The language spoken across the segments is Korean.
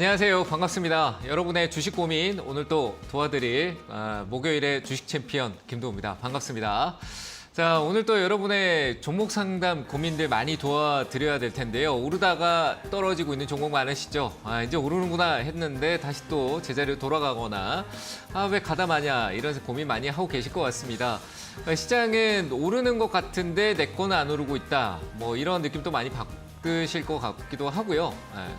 안녕하세요. 반갑습니다. 여러분의 주식 고민 오늘 또 도와드릴 목요일의 주식 챔피언 김도우입니다. 반갑습니다. 자, 오늘 또 여러분의 종목 상담 고민들 많이 도와드려야 될 텐데요. 오르다가 떨어지고 있는 종목 많으시죠? 이제 오르는구나 했는데 다시 또 제자리로 돌아가거나 왜 가다마냐 이런 고민 많이 하고 계실 것 같습니다. 시장은 오르는 것 같은데 내 거는 안 오르고 있다. 뭐 이런 느낌도 많이 받으실 것 같기도 하고요.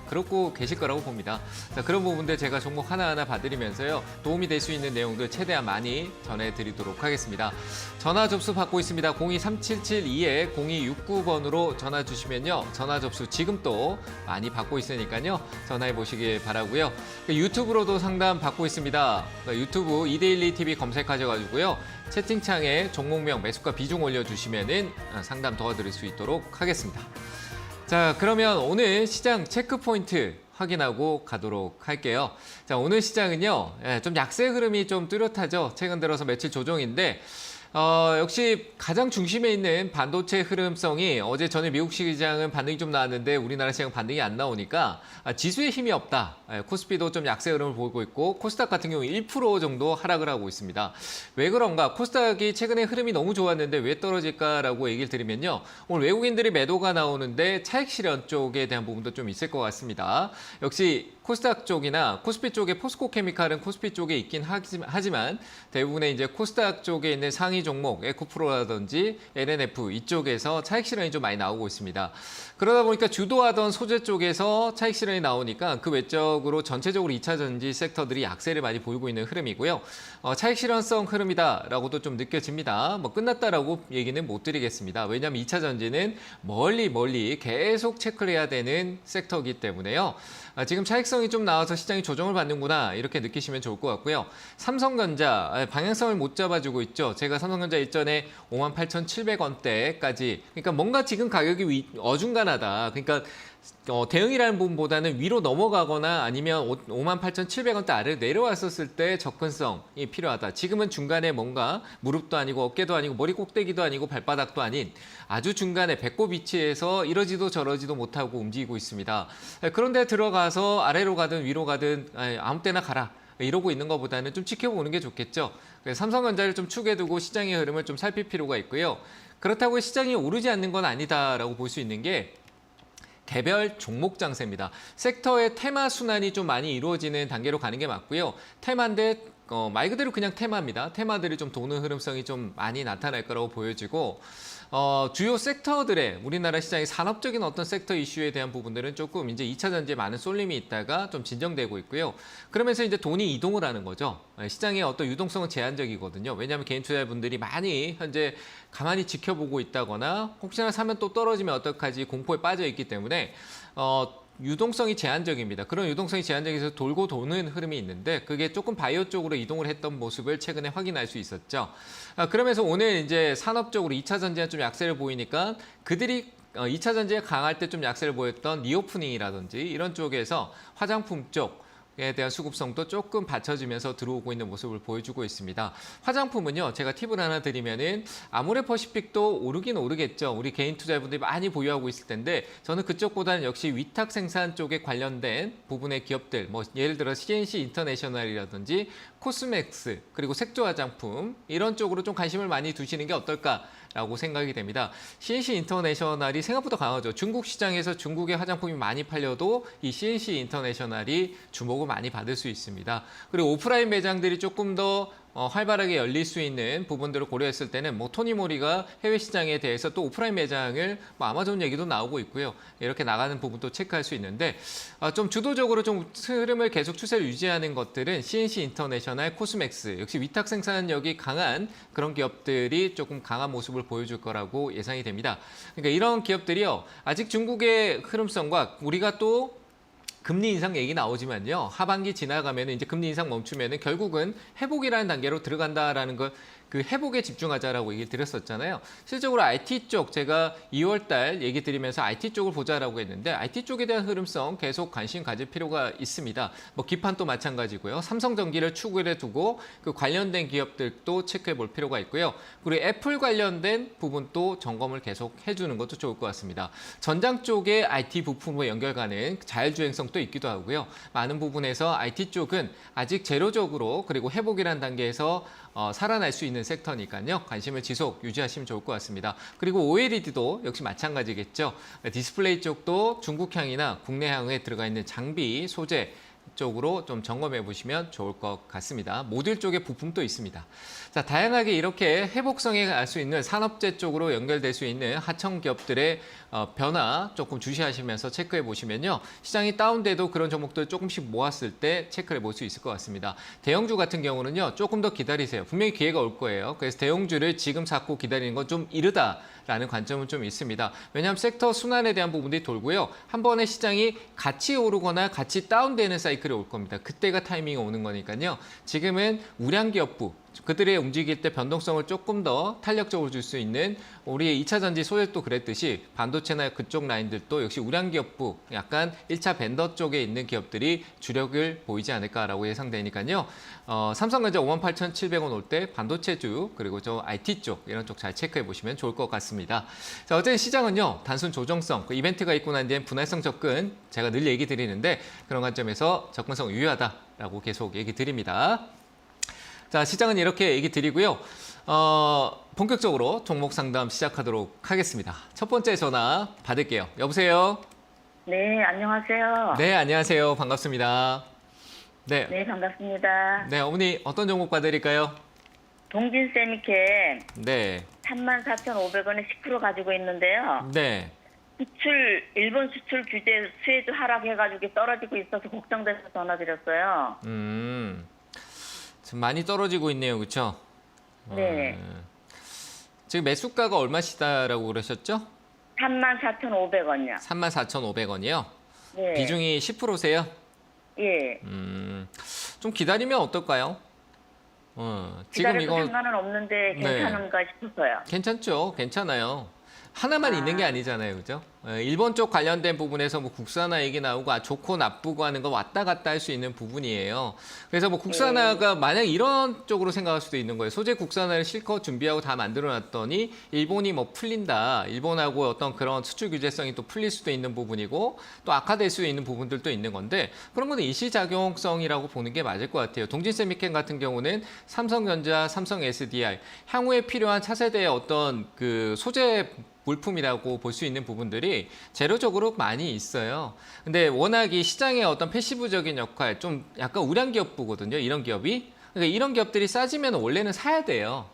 그렇고 계실 거라고 봅니다. 자, 그런 부분들 제가 종목 하나하나 봐드리면서요. 도움이 될 수 있는 내용들 최대한 많이 전해드리도록 하겠습니다. 전화 접수 받고 있습니다. 023772-0269번으로 전화 주시면요. 전화 접수 지금 또 많이 받고 있으니까요. 전화해 보시길 바라고요. 유튜브로도 상담 받고 있습니다. 유튜브 이데일리 TV 검색하셔가지고요. 채팅창에 종목명, 매수가 비중 올려주시면은 상담 도와드릴 수 있도록 하겠습니다. 자, 그러면 오늘 시장 체크 포인트 확인하고 가도록 할게요. 자, 오늘 시장은요, 좀 약세 흐름이 좀 뚜렷하죠. 최근 들어서 며칠 조정인데, 역시 가장 중심에 있는 반도체 흐름성이 어제 전에 미국 시장은 반등이 좀 나왔는데 우리나라 시장 반등이 안 나오니까 지수에 힘이 없다. 코스피도 좀 약세 흐름을 보이고 있고 코스닥 같은 경우 1% 정도 하락을 하고 있습니다. 왜 그런가? 코스닥이 최근에 흐름이 너무 좋았는데 왜 떨어질까라고 얘기를 드리면요. 오늘 외국인들이 매도가 나오는데 차익 실현 쪽에 대한 부분도 좀 있을 것 같습니다. 역시 코스닥 쪽이나 코스피 쪽에 포스코 케미칼은 코스피 쪽에 있긴 하지만 대부분의 이제 코스닥 쪽에 있는 상위 종목 에코프로라든지 LNF 이쪽에서 차익 실현이 좀 많이 나오고 있습니다. 그러다 보니까 주도하던 소재 쪽에서 차익 실현이 나오니까 그 외적으로 전체적으로 2차 전지 섹터들이 약세를 많이 보이고 있는 흐름이고요. 차익 실현성 흐름이다라고도 좀 느껴집니다. 뭐 끝났다라고 얘기는 못 드리겠습니다. 왜냐하면 2차 전지는 멀리 계속 체크를 해야 되는 섹터이기 때문에요. 지금 차익성이 좀 나와서 시장이 조정을 받는구나 이렇게 느끼시면 좋을 것 같고요. 삼성전자 방향성을 못 잡아주고 있죠. 제가 삼성전자 일전에 58,700원대까지 그러니까 뭔가 지금 가격이 어중간하다. 그러니까 대응이라는 부분보다는 위로 넘어가거나 아니면 58,700원대 아래로 내려왔었을 때 접근성이 필요하다. 지금은 중간에 뭔가 무릎도 아니고 어깨도 아니고 머리 꼭대기도 아니고 발바닥도 아닌 아주 중간에 배꼽 위치에서 이러지도 저러지도 못하고 움직이고 있습니다. 그런데 들어가서 아래로 가든 위로 가든 아무 때나 가라. 이러고 있는 것보다는 좀 지켜보는 게 좋겠죠. 그래서 삼성전자를 좀 축에 두고 시장의 흐름을 좀 살필 필요가 있고요. 그렇다고 시장이 오르지 않는 건 아니다라고 볼 수 있는 게 개별 종목 장세입니다. 섹터의 테마 순환이 좀 많이 이루어지는 단계로 가는 게 맞고요. 테마인데 말 그대로 그냥 테마입니다. 테마들이 좀 도는 흐름성이 좀 많이 나타날 거라고 보여지고 주요 섹터들의 우리나라 시장의 산업적인 어떤 sek터 이슈에 대한 부분들은 조금 이제 2차 전지에 많은 쏠림이 있다가 좀 진정되고 있고요. 그러면서 이제 돈이 이동을 하는 거죠. 시장의 어떤 유동성은 제한적이거든요. 왜냐하면 개인 투자자분들이 많이 현재 가만히 지켜보고 있다거나 혹시나 사면 또 떨어지면 어떡하지 공포에 빠져 있기 때문에 유동성이 제한적입니다. 그런 유동성이 제한적에서 돌고 도는 흐름이 있는데 그게 조금 바이오 쪽으로 이동을 했던 모습을 최근에 확인할 수 있었죠. 그러면서 오늘 이제 산업적으로 2차 전지가 좀 약세를 보이니까 그들이 2차 전지에 강할 때 좀 약세를 보였던 리오프닝이라든지 이런 쪽에서 화장품 쪽에 대한 수급성도 조금 받쳐지면서 들어오고 있는 모습을 보여주고 있습니다. 화장품은요, 제가 팁을 하나 드리면은 아모레퍼시픽도 오르긴 오르겠죠. 우리 개인 투자자분들이 많이 보유하고 있을 텐데 저는 그쪽보다는 역시 위탁 생산 쪽에 관련된 부분의 기업들, 뭐 예를 들어 CNC 인터내셔널이라든지 코스맥스 그리고 색조 화장품 이런 쪽으로 좀 관심을 많이 두시는 게 어떨까라고 생각이 됩니다. CNC 인터내셔널이 생각보다 강하죠. 중국 시장에서 중국의 화장품이 많이 팔려도 이 CNC 인터내셔널이 주목을 많이 받을 수 있습니다. 그리고 오프라인 매장들이 조금 더 활발하게 열릴 수 있는 부분들을 고려했을 때는 뭐 토니모리가 해외 시장에 대해서 또 오프라인 매장을 뭐 아마존 얘기도 나오고 있고요. 이렇게 나가는 부분도 체크할 수 있는데 좀 주도적으로 좀 흐름을 계속 추세를 유지하는 것들은 CNC 인터내셔널, 코스맥스 역시 위탁 생산력이 강한 그런 기업들이 조금 강한 모습을 보여줄 거라고 예상이 됩니다. 그러니까 이런 기업들이요. 아직 중국의 흐름성과 우리가 또 금리 인상 얘기 나오지만요. 하반기 지나가면 이제 금리 인상 멈추면 결국은 회복이라는 단계로 들어간다라는 걸 그 회복에 집중하자라고 얘기 드렸었잖아요. 실적으로 IT 쪽 제가 2월 달 얘기 드리면서 IT 쪽을 보자라고 했는데 IT 쪽에 대한 흐름성 계속 관심 가질 필요가 있습니다. 뭐 기판도 마찬가지고요. 삼성전기를 축으로 두고 그 관련된 기업들도 체크해 볼 필요가 있고요. 그리고 애플 관련된 부분도 점검을 계속 해주는 것도 좋을 것 같습니다. 전장 쪽에 IT 부품과 연결가는 자율주행성도 있기도 하고요. 많은 부분에서 IT 쪽은 아직 제로적으로 그리고 회복이라는 단계에서 살아날 수 있는 섹터니까요. 관심을 지속 유지하시면 좋을 것 같습니다. 그리고 OLED도 역시 마찬가지겠죠. 디스플레이 쪽도 중국향이나 국내향에 들어가 있는 장비, 소재 쪽으로 좀 점검해 보시면 좋을 것 같습니다. 모듈 쪽에 부품도 있습니다. 자, 다양하게 이렇게 회복성에 갈 수 있는 산업재 쪽으로 연결될 수 있는 하청 기업들의 변화 조금 주시하시면서 체크해 보시면요. 시장이 다운돼도 그런 종목들 조금씩 모았을 때 체크를 해볼 수 있을 것 같습니다. 대형주 같은 경우는요. 조금 더 기다리세요. 분명히 기회가 올 거예요. 그래서 대형주를 지금 잡고 기다리는 건 좀 이르다라는 관점은 좀 있습니다. 왜냐하면 섹터 순환에 대한 부분들이 돌고요. 한 번에 시장이 같이 오르거나 같이 다운되는 사이클이 올 겁니다. 그때가 타이밍이 오는 거니까요. 지금은 우량 기업부 그들이 움직일 때 변동성을 조금 더 탄력적으로 줄 수 있는 우리 2차 전지 소재도 그랬듯이 반도체나 그쪽 라인들도 역시 우량 기업부 약간 1차 벤더 쪽에 있는 기업들이 주력을 보이지 않을까라고 예상되니까요. 삼성전자 58,700원 올 때 반도체주 그리고 저 IT 쪽 이런 쪽 잘 체크해 보시면 좋을 것 같습니다. 자, 어쨌든 시장은요. 단순 조정성, 그 이벤트가 있고 난 뒤엔 분할성 접근 제가 늘 얘기 드리는데 그런 관점에서 접근성 유효하다라고 계속 얘기 드립니다. 자, 시장은 이렇게 얘기 드리고요. 본격적으로 종목 상담 시작하도록 하겠습니다. 첫 번째 전화 받을게요. 여보세요? 네, 안녕하세요. 네, 안녕하세요. 반갑습니다. 네. 네, 반갑습니다. 네, 어머니 어떤 종목 봐드릴까요? 동진세미캠 네. 34,500원에 10% 가지고 있는데요. 네. 일본 수출 규제 수혜주 하락해가지고 떨어지고 있어서 걱정돼서 전화드렸어요. 지금 많이 떨어지고 있네요. 그렇죠? 네. 지금 매수가가 얼마시다라고 그러셨죠? 34,500원이요. 34,500원이요? 네. 비중이 10%세요? 예. 좀 기다리면 어떨까요? 지금 기다려도 이거 상관은 없는데 괜찮은가 싶어서요. 괜찮죠. 괜찮아요. 하나만 있는 게 아니잖아요. 그죠? 일본 쪽 관련된 부분에서 뭐 국산화 얘기 나오고 좋고 나쁘고 하는 거 왔다 갔다 할 수 있는 부분이에요. 그래서 뭐 국산화가 만약 이런 쪽으로 생각할 수도 있는 거예요. 소재 국산화를 실컷 준비하고 다 만들어 놨더니 일본이 뭐 풀린다. 일본하고 어떤 그런 수출 규제성이 또 풀릴 수도 있는 부분이고 또 악화될 수 있는 부분들도 있는 건데 그런 거는 일시작용성이라고 보는 게 맞을 것 같아요. 동진세미캠 같은 경우는 삼성전자, 삼성 SDI 향후에 필요한 차세대의 어떤 그 소재 물품이라고 볼 수 있는 부분들이 재료적으로 많이 있어요. 근데 워낙 이 시장의 어떤 패시브적인 역할, 좀 약간 우량 기업부거든요. 이런 기업이. 그러니까 이런 기업들이 싸지면 원래는 사야 돼요.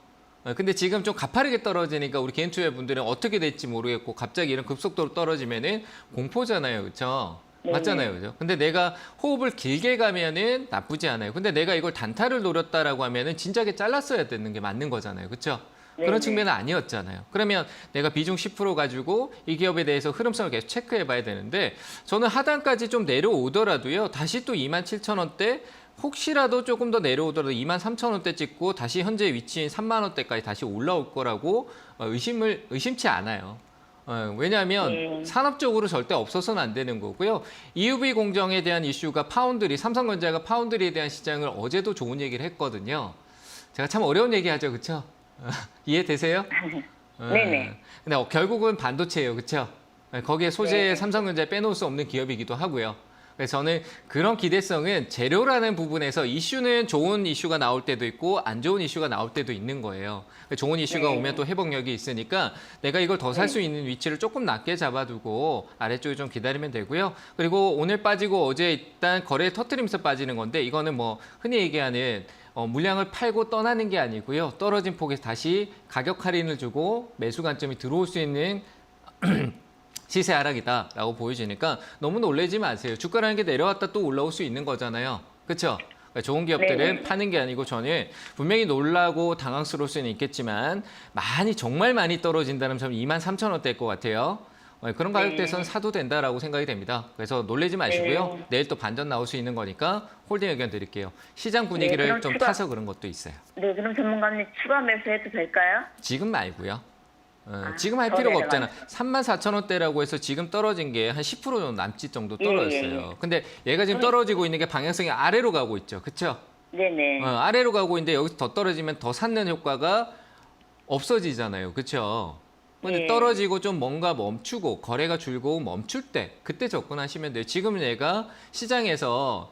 근데 지금 좀 가파르게 떨어지니까 우리 개인 투자분들은 어떻게 될지 모르겠고 갑자기 이런 급속도로 떨어지면은 공포잖아요. 그렇죠? 맞잖아요. 그죠? 근데 내가 호흡을 길게 가면은 나쁘지 않아요. 근데 내가 이걸 단타를 노렸다라고 하면은 진작에 잘랐어야 되는 게 맞는 거잖아요. 그렇죠? 그런 측면은 아니었잖아요. 그러면 내가 비중 10% 가지고 이 기업에 대해서 흐름성을 계속 체크해 봐야 되는데 저는 하단까지 좀 내려오더라도요. 다시 또 27,000원대 혹시라도 조금 더 내려오더라도 23,000원대 찍고 다시 현재 위치인 3만 원대까지 다시 올라올 거라고 의심치 않아요. 왜냐하면 산업적으로 절대 없어서는 안 되는 거고요. EUV 공정에 대한 이슈가 삼성전자가 파운드리에 대한 시장을 어제도 좋은 얘기를 했거든요. 제가 참 어려운 얘기하죠. 그렇죠? 이해되세요? 네네. 근데 결국은 반도체예요. 그렇죠? 거기에 소재에 네. 삼성전자에 빼놓을 수 없는 기업이기도 하고요. 그래서 저는 그런 기대성은 재료라는 부분에서 이슈는 좋은 이슈가 나올 때도 있고 안 좋은 이슈가 나올 때도 있는 거예요. 좋은 이슈가 오면 또 회복력이 있으니까 내가 이걸 더 살 수 있는 위치를 조금 낮게 잡아두고 아래쪽에 좀 기다리면 되고요. 그리고 오늘 빠지고 어제 일단 거래에 터뜨리면서 빠지는 건데 이거는 뭐 흔히 얘기하는 물량을 팔고 떠나는 게 아니고요. 떨어진 폭에 다시 가격 할인을 주고 매수 관점이 들어올 수 있는 시세 하락이다라고 보여지니까 너무 놀라지 마세요. 주가라는 게 내려왔다 또 올라올 수 있는 거잖아요. 그렇죠? 좋은 기업들은 파는 게 아니고 저는 분명히 놀라고 당황스러울 수는 있겠지만 정말 많이 떨어진다면 저는 23,000원대일 것 같아요. 그런 가격대에서는 사도 된다라고 생각이 됩니다. 그래서 놀라지 마시고요. 내일 또 반전 나올 수 있는 거니까 홀딩 의견 드릴게요. 시장 분위기를 그럼 좀 추가- 타서 그런 것도 있어요. 네, 그럼 전문가님 추가 매수해도 될까요? 지금 말고요. 지금 할 필요가 없잖아. 34,000원대라고 해서 지금 떨어진 게 한 10% 정도 남짓 정도 떨어졌어요. 근데 얘가 지금 떨어지고 있는 게 방향성이 아래로 가고 있죠. 그렇죠? 네네. 아래로 가고 있는데 여기서 더 떨어지면 더 샀는 효과가 없어지잖아요. 그렇죠? 근데 예. 떨어지고 좀 뭔가 멈추고 거래가 줄고 멈출 때 그때 접근하시면 돼요. 지금 얘가 시장에서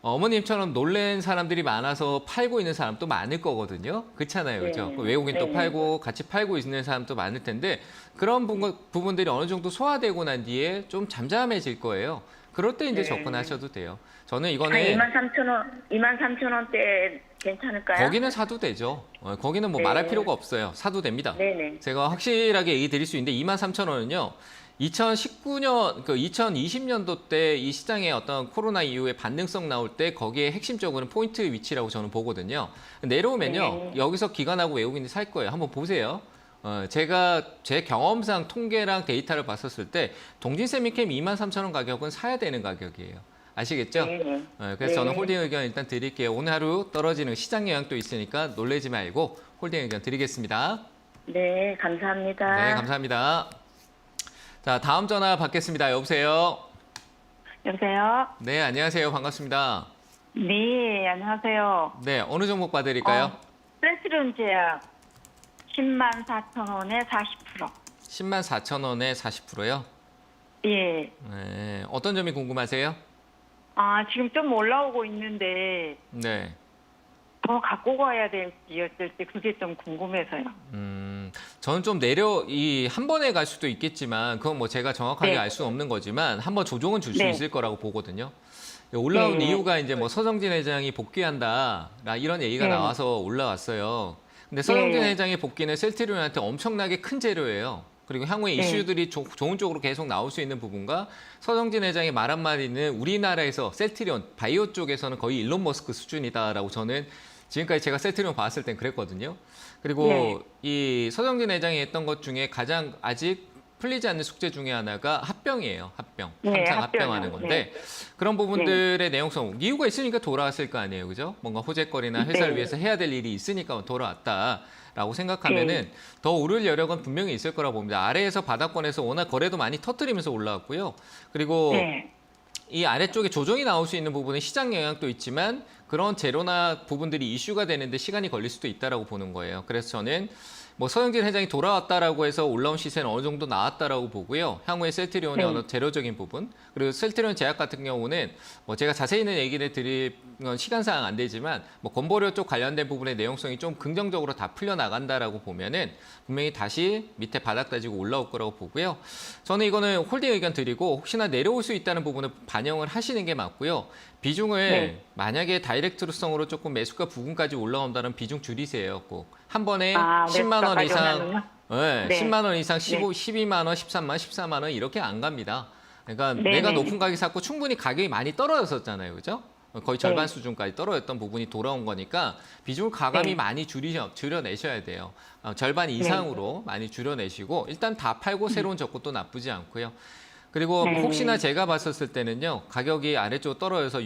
어머님처럼 놀란 사람들이 많아서 팔고 있는 사람도 많을 거거든요. 그렇잖아요. 그죠? 네. 외국인 또 네. 팔고 같이 팔고 있는 사람도 많을 텐데 그런 부분들이 어느 정도 소화되고 난 뒤에 좀 잠잠해질 거예요. 그럴 때 이제 네. 접근하셔도 돼요. 저는 한 이거는 23,000원, 23,000원대 괜찮을까요? 거기는 사도 되죠. 거기는 뭐 네. 말할 필요가 없어요. 사도 됩니다. 네네. 제가 확실하게 얘기 드릴 수 있는데 23,000원은요. 2019년, 2020년도 때 이 시장의 어떤 코로나 이후에 반등성 나올 때 거기에 핵심적으로는 포인트 위치라고 저는 보거든요. 내려오면요. 네. 여기서 기관하고 외국인이 살 거예요. 한번 보세요. 제가 제 경험상 통계랑 데이터를 봤었을 때 동진세미캠 23,000원 가격은 사야 되는 가격이에요. 아시겠죠? 네네. 그래서 저는 네. 홀딩 의견 일단 드릴게요. 오늘 하루 떨어지는 시장 영향도 있으니까 놀라지 말고 홀딩 의견 드리겠습니다. 네, 감사합니다. 네, 감사합니다. 자, 다음 전화 받겠습니다. 여보세요? 여보세요? 네, 안녕하세요. 반갑습니다. 네, 안녕하세요. 네, 어느 종목 봐드릴까요? 센트rum 제약 104,000원에 40%. 104,000원에 40%요? 예. 네, 어떤 점이 궁금하세요? 지금 좀 올라오고 있는데 네. 더 갖고 가야 될지 어쩔지 그게 좀 궁금해서요. 저는 좀 한 번에 갈 수도 있겠지만 그건 뭐 제가 정확하게 네. 알 수는 없는 거지만 한번 조정은 줄 수 네. 있을 거라고 보거든요. 올라온 네. 이유가 이제 뭐 서정진 회장이 복귀한다 이런 얘기가 네. 나와서 올라왔어요. 근데 서정진 네. 회장의 복귀는 셀트리온한테 엄청나게 큰 재료예요. 그리고 향후에 네. 이슈들이 좋은 쪽으로 계속 나올 수 있는 부분과 서정진 회장의 말 한마디는 우리나라에서 셀트리온 바이오 쪽에서는 거의 일론 머스크 수준이다라고 저는 지금까지 제가 셀트리온 봤을 땐 그랬거든요. 그리고 네. 이 서정진 회장이 했던 것 중에 가장 아직 풀리지 않는 숙제 중에 하나가 합병이에요. 합병. 네, 항상 합병이요. 합병하는 건데 그런 부분들의 내용성 이유가 있으니까 돌아왔을 거 아니에요. 그죠? 뭔가 호재거리나 회사를 네. 위해서 해야 될 일이 있으니까 돌아왔다라고 생각하면은 더 오를 여력은 분명히 있을 거라고 봅니다. 아래에서 바닥권에서 워낙 거래도 많이 터뜨리면서 올라왔고요. 그리고 네. 이 아래쪽에 조정이 나올 수 있는 부분은 시장 영향도 있지만 그런 재료나 부분들이 이슈가 되는데 시간이 걸릴 수도 있다라고 보는 거예요. 그래서 저는 뭐 서영진 회장이 돌아왔다라고 해서 올라온 시세는 어느 정도 나왔다라고 보고요. 향후에 셀트리온의 어느 재료적인 부분 그리고 셀트리온 제약 같은 경우는 뭐 제가 자세히는 얘기를 드릴 건 시간상 안 되지만 뭐 건보료 쪽 관련된 부분의 내용성이 좀 긍정적으로 다 풀려 나간다라고 보면은 분명히 다시 밑에 바닥 다지고 올라올 거라고 보고요. 저는 이거는 홀딩 의견 드리고 혹시나 내려올 수 있다는 부분을 반영을 하시는 게 맞고요. 비중을 만약에 다이렉트로성으로 조금 매수가 부근까지 올라온다는 비중 줄이세요. 꼭 한 번에 10만 원 이상, 네, 10만 원 이상 12만 원, 13만 원, 14만 원 이렇게 안 갑니다. 그러니까 내가 높은 가격에 샀고 충분히 가격이 많이 떨어졌었잖아요. 그죠? 거의 절반 수준까지 떨어졌던 부분이 돌아온 거니까 비중을 가감히 많이 줄여내셔야 돼요. 절반 이상으로 많이 줄여내시고 일단 다 팔고 새로운 적고도 나쁘지 않고요. 그리고 혹시나 제가 봤었을 때는요. 가격이 아래쪽으로 떨어져서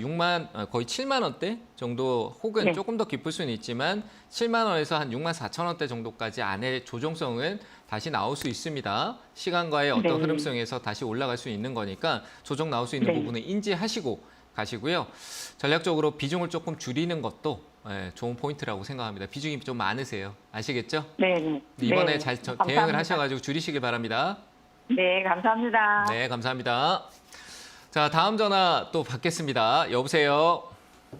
거의 7만 원대 정도 혹은 조금 더 깊을 수는 있지만 7만 원에서 한 6만 4천 원대 정도까지 안에 조정성은 다시 나올 수 있습니다. 시간과의 어떤 흐름성에서 다시 올라갈 수 있는 거니까 조정 나올 수 있는 부분은 인지하시고 가시고요. 전략적으로 비중을 조금 줄이는 것도 좋은 포인트라고 생각합니다. 비중이 좀 많으세요. 아시겠죠? 네. 이번에 네. 잘 감사합니다. 대응을 하셔가지고 줄이시길 바랍니다. 네, 감사합니다. 네, 감사합니다. 자, 다음 전화 또 받겠습니다. 여보세요?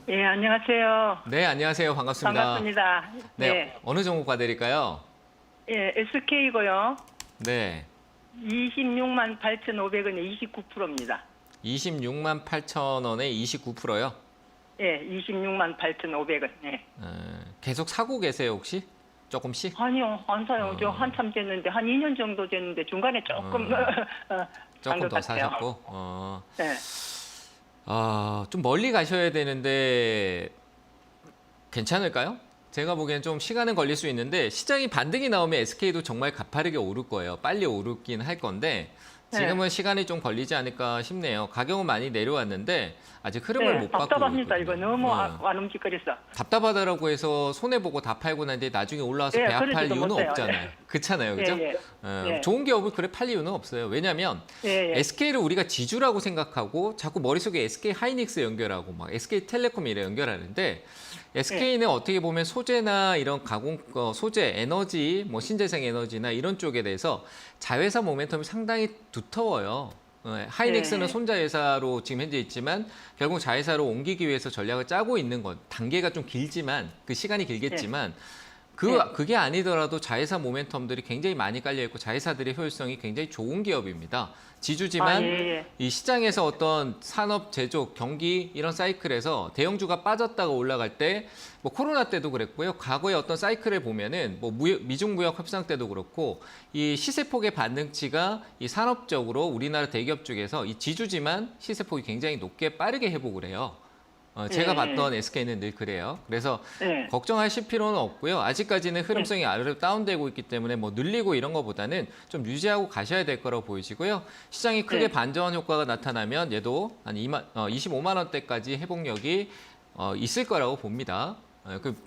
예, 안녕하세요. 네, 안녕하세요. 반갑습니다. 반갑습니다. 네, 어느 종목 봐드릴까요? 예, SK고요. 네, 26만 8,500원에 29%입니다. 26만 8천 원에 29%요? 예, 26만 8,500원. 예. 계속 사고 계세요, 혹시? 조금씩? 아니요, 안 사요. 저 한참 됐는데, 한 2년 정도 됐는데, 중간에 조금, 조금 것 더 같아요. 사셨고? 네. 좀 멀리 가셔야 되는데 괜찮을까요? 제가 보기엔 좀 시간은 걸릴 수 있는데 시장이 반등이 나오면 SK도 정말 가파르게 오를 거예요. 빨리 오르긴 할 건데 지금은 시간이 좀 걸리지 않을까 싶네요. 가격은 많이 내려왔는데 아직 흐름을 못 받고 답답합니다. 이거 있거든요. 너무 안 움직거려서. 답답하다라고 해서 손해보고 다 팔고 난 뒤에 나중에 올라와서 예, 배합할 그러지도 이유는 못해요. 없잖아요. 그렇잖아요. 그죠? 예, 예. 좋은 기업을 그래 팔 이유는 없어요. 왜냐하면 예, 예. SK를 우리가 지주라고 생각하고 자꾸 머릿속에 SK 하이닉스 연결하고 막 SK텔레콤 이래 연결하는데 SK는 어떻게 보면 소재나 이런 가공 소재, 에너지, 뭐 신재생 에너지나 이런 쪽에 대해서 자회사 모멘텀이 상당히 두터워요. 하이닉스는 네. 손자 회사로 지금 현재 있지만 결국 자회사로 옮기기 위해서 전략을 짜고 있는 것. 단계가 좀 길지만 그 시간이 길겠지만 그게 아니더라도 자회사 모멘텀들이 굉장히 많이 깔려 있고 자회사들의 효율성이 굉장히 좋은 기업입니다. 지주지만 예. 이 시장에서 어떤 산업, 제조, 경기 이런 사이클에서 대형주가 빠졌다가 올라갈 때 뭐 코로나 때도 그랬고요. 과거의 어떤 사이클을 보면은 뭐 미중 무역 협상 때도 그렇고 이 시세폭의 반등치가 이 산업적으로 우리나라 대기업 중에서 이 지주지만 시세폭이 굉장히 높게 빠르게 회복을 해요. 제가 예. 봤던 SK는 늘 그래요. 그래서 예. 걱정하실 필요는 없고요. 아직까지는 흐름성이 아래로 다운되고 있기 때문에 뭐 늘리고 이런 것보다는 좀 유지하고 가셔야 될 거라고 보이시고요. 시장이 크게 네. 반전 효과가 나타나면 얘도 한 25만 원대까지 회복력이 있을 거라고 봅니다.